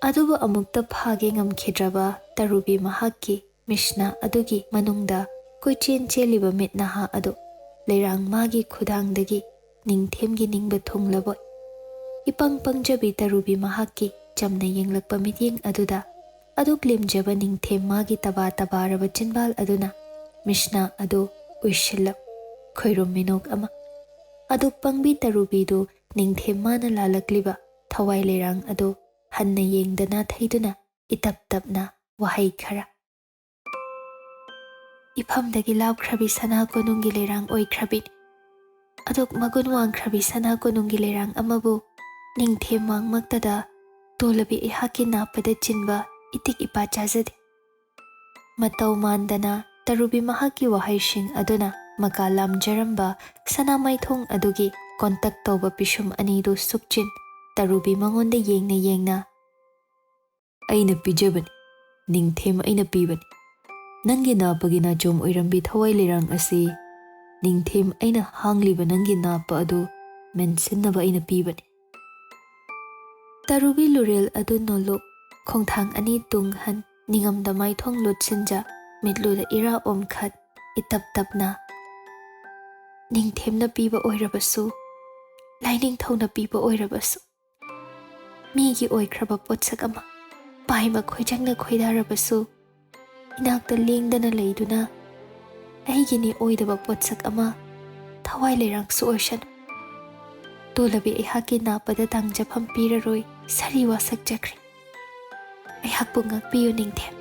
ꯑꯗꯨꯕꯨ ꯑꯃꯨꯛꯇ ꯐꯥꯒꯦ ꯉꯝꯈꯤꯗ꯭ꯔꯕ ꯇꯔꯨꯕꯤ ꯃꯍꯥꯛꯀꯤ ꯃꯤꯁꯅꯥ ꯑꯗꯨꯒꯤ ꯃꯅꯨꯡꯗ ꯀꯣꯏꯆꯦꯟ ꯆꯦꯜꯂꯤꯕ ꯃꯤꯠ ꯅꯍꯥ ꯑꯗꯨ ꯂꯩꯔꯥꯡ ꯃꯥꯒꯤ ꯈꯨꯗꯥꯡꯗꯒꯤ ꯅꯤꯡꯊꯦꯝꯒꯤ ꯅꯤꯡꯕ ꯊꯨꯡꯂꯕꯣꯏ ꯏꯄꯪ ꯄꯪꯖꯕꯤ ꯇꯔꯨꯕꯤ ꯃꯍꯥꯛꯀꯤ ꯆꯝꯅ ꯌꯦꯡꯂꯛꯄ ꯃꯤꯠꯌꯦꯡ ꯑꯗꯨꯗ ꯑꯗꯨꯛ ꯂꯦꯝꯖꯕ ꯅꯤꯡꯊꯦꯝ ꯃꯥꯒꯤ ꯇꯕꯥ ꯇꯕꯥꯔꯕ ꯆꯤꯟꯕꯥꯜ ꯑꯗꯨꯅ ꯃꯤꯁꯅꯥ ꯑꯗꯨ ꯎꯏꯁꯤꯜꯂꯛ ꯈꯣꯏꯔꯨꯝ ꯃꯤꯅꯣꯛ ꯑꯃ ꯑꯗꯨꯛ ꯄꯪꯕꯤ ꯇꯔꯨꯕꯤꯗꯨ ꯅꯤꯡꯊꯦꯝ ꯃꯥꯅ ꯂꯥꯜꯂꯛꯂꯤꯕ ꯊꯋꯥꯏ ꯂꯩꯔꯥꯡ ꯑꯗꯨ ꯍꯟꯅ ꯌꯦꯡꯗꯅ ꯊꯩꯗꯨꯅ ꯏꯇꯞ ꯇꯞꯅ ꯋꯥꯍꯩ ꯈꯔ ꯏꯐꯝꯗꯒꯤ ꯂꯥꯞꯈ꯭ꯔꯕꯤ ꯁꯅꯥ ꯀꯣꯅꯨꯡꯒꯤ ꯂꯩꯔꯥꯡ ꯑꯣꯏꯈ꯭ꯔꯕꯤꯅꯤ ꯑꯗꯨꯛ ꯃꯒꯨꯟ ꯋꯥꯡꯈ꯭ꯔꯕꯤ ꯁꯅꯥ ꯀꯣꯅꯨꯡꯒꯤ ꯂꯩꯔꯥꯡ ꯑꯃꯕꯨ ꯅꯤꯡꯊꯦꯝ ꯃꯥꯡꯃꯛꯇꯗ ꯇꯣꯜꯂꯕꯤ ꯑꯩꯍꯥꯛꯀꯤ ꯅꯥꯞꯄꯗ ꯆꯤꯟꯕ ꯏꯇꯤꯛ ꯏꯄꯥ ꯆꯥꯖꯗꯦ ꯃꯇꯧ ꯃꯥꯟꯗꯅ ꯇꯔꯨꯕꯤ ꯃꯍꯥꯛꯀꯤ ꯋꯥꯍꯩꯁꯤꯡ ꯑꯗꯨꯅ ꯃꯀꯥ ꯂꯥꯝꯖꯔꯝꯕ ꯁꯅꯥꯃꯥꯏꯊꯣꯡ ꯑꯗꯨꯒꯤ ꯀꯣꯟꯇꯛ ꯇꯧꯕ ꯄꯤꯁꯨꯝ ꯑꯅꯤꯗꯨ ꯁꯨꯛꯆꯤꯟ ꯇꯔꯨꯕꯤ ꯃꯉꯣꯟꯗ ꯌꯦꯡꯅ ꯌꯦꯡꯅ ꯑꯩꯅ ꯄꯤꯖꯕꯅꯤ ꯅꯤꯡꯊꯦꯝ ꯑꯩꯅ ꯄꯤꯕꯅꯤ ꯅꯪꯒꯤ ꯅꯥꯞꯄꯒꯤ ꯅꯥꯆꯣꯝ ꯑꯣꯏꯔꯝꯕꯤ ꯊꯋꯥꯏ ꯂꯩꯔꯥꯡ ꯑꯁꯤ ꯅꯤꯡꯊꯦꯝ ꯑꯩꯅ ꯍꯥꯡꯂꯤꯕ ꯅꯪꯒꯤ ꯅꯥꯞꯄ ꯑꯗꯨ ꯃꯦꯟꯁꯤꯟꯅꯕ ꯑꯩꯅ ꯄꯤꯕꯅꯤ ꯇꯔꯨꯕꯤ ꯂꯨꯔꯦꯜ ꯑꯗꯨ ꯅꯣꯂꯨꯞ ꯈꯣꯡꯊꯥꯡ ꯑꯅꯤ ꯇꯨꯡꯍꯟ ꯅꯤꯡꯉꯝꯗ ꯃꯥꯏꯊꯣꯡ ꯂꯨꯠꯁꯤꯟꯖ ꯃꯤꯠꯂꯨꯗ ꯏꯔꯥ ꯑꯣꯝꯈꯠ ꯏꯇꯞ ꯇꯞꯅ ꯅꯤꯡꯊꯦꯝꯅ ꯄꯤꯕ ꯑꯣꯏꯔꯕꯁꯨ ꯂꯥꯏꯅꯤꯡꯊꯧꯅ ꯄꯤꯕ ꯑꯣꯏꯔꯕꯁꯨ ꯃꯤꯒꯤ ꯑꯣꯏꯈ꯭ꯔꯕ ꯄꯣꯠꯁꯛ ꯑꯃ ꯄꯥꯏꯃ ꯈꯣꯏꯖꯪꯅ ꯈꯣꯏꯗꯥꯔꯕꯁꯨ ꯏꯅꯥꯛꯇ ꯂꯦꯡꯗꯅ ꯂꯩꯗꯨꯅ ꯑꯩꯒꯤꯅꯤ ꯑꯣꯏꯗꯕ ꯄꯣꯠꯁꯛ ꯑꯃ ꯊꯋꯥꯏ ꯂꯩꯔꯥꯡꯁꯨ ꯑꯣꯏꯁꯅꯨ ꯇꯣꯜꯂꯕꯤ ꯑꯩꯍꯥꯛꯀꯤ ꯅꯥꯞꯄꯗ ꯇꯥꯡꯖꯐꯝ ꯄꯤꯔꯔꯣꯏ ꯁꯥꯔꯤ ꯋꯥꯁꯛꯆꯈ꯭ꯔꯦ ꯑꯩꯍꯥꯛꯄꯨ ꯉꯥꯛꯄꯤꯌꯨ ꯅꯤꯡꯊꯦꯝ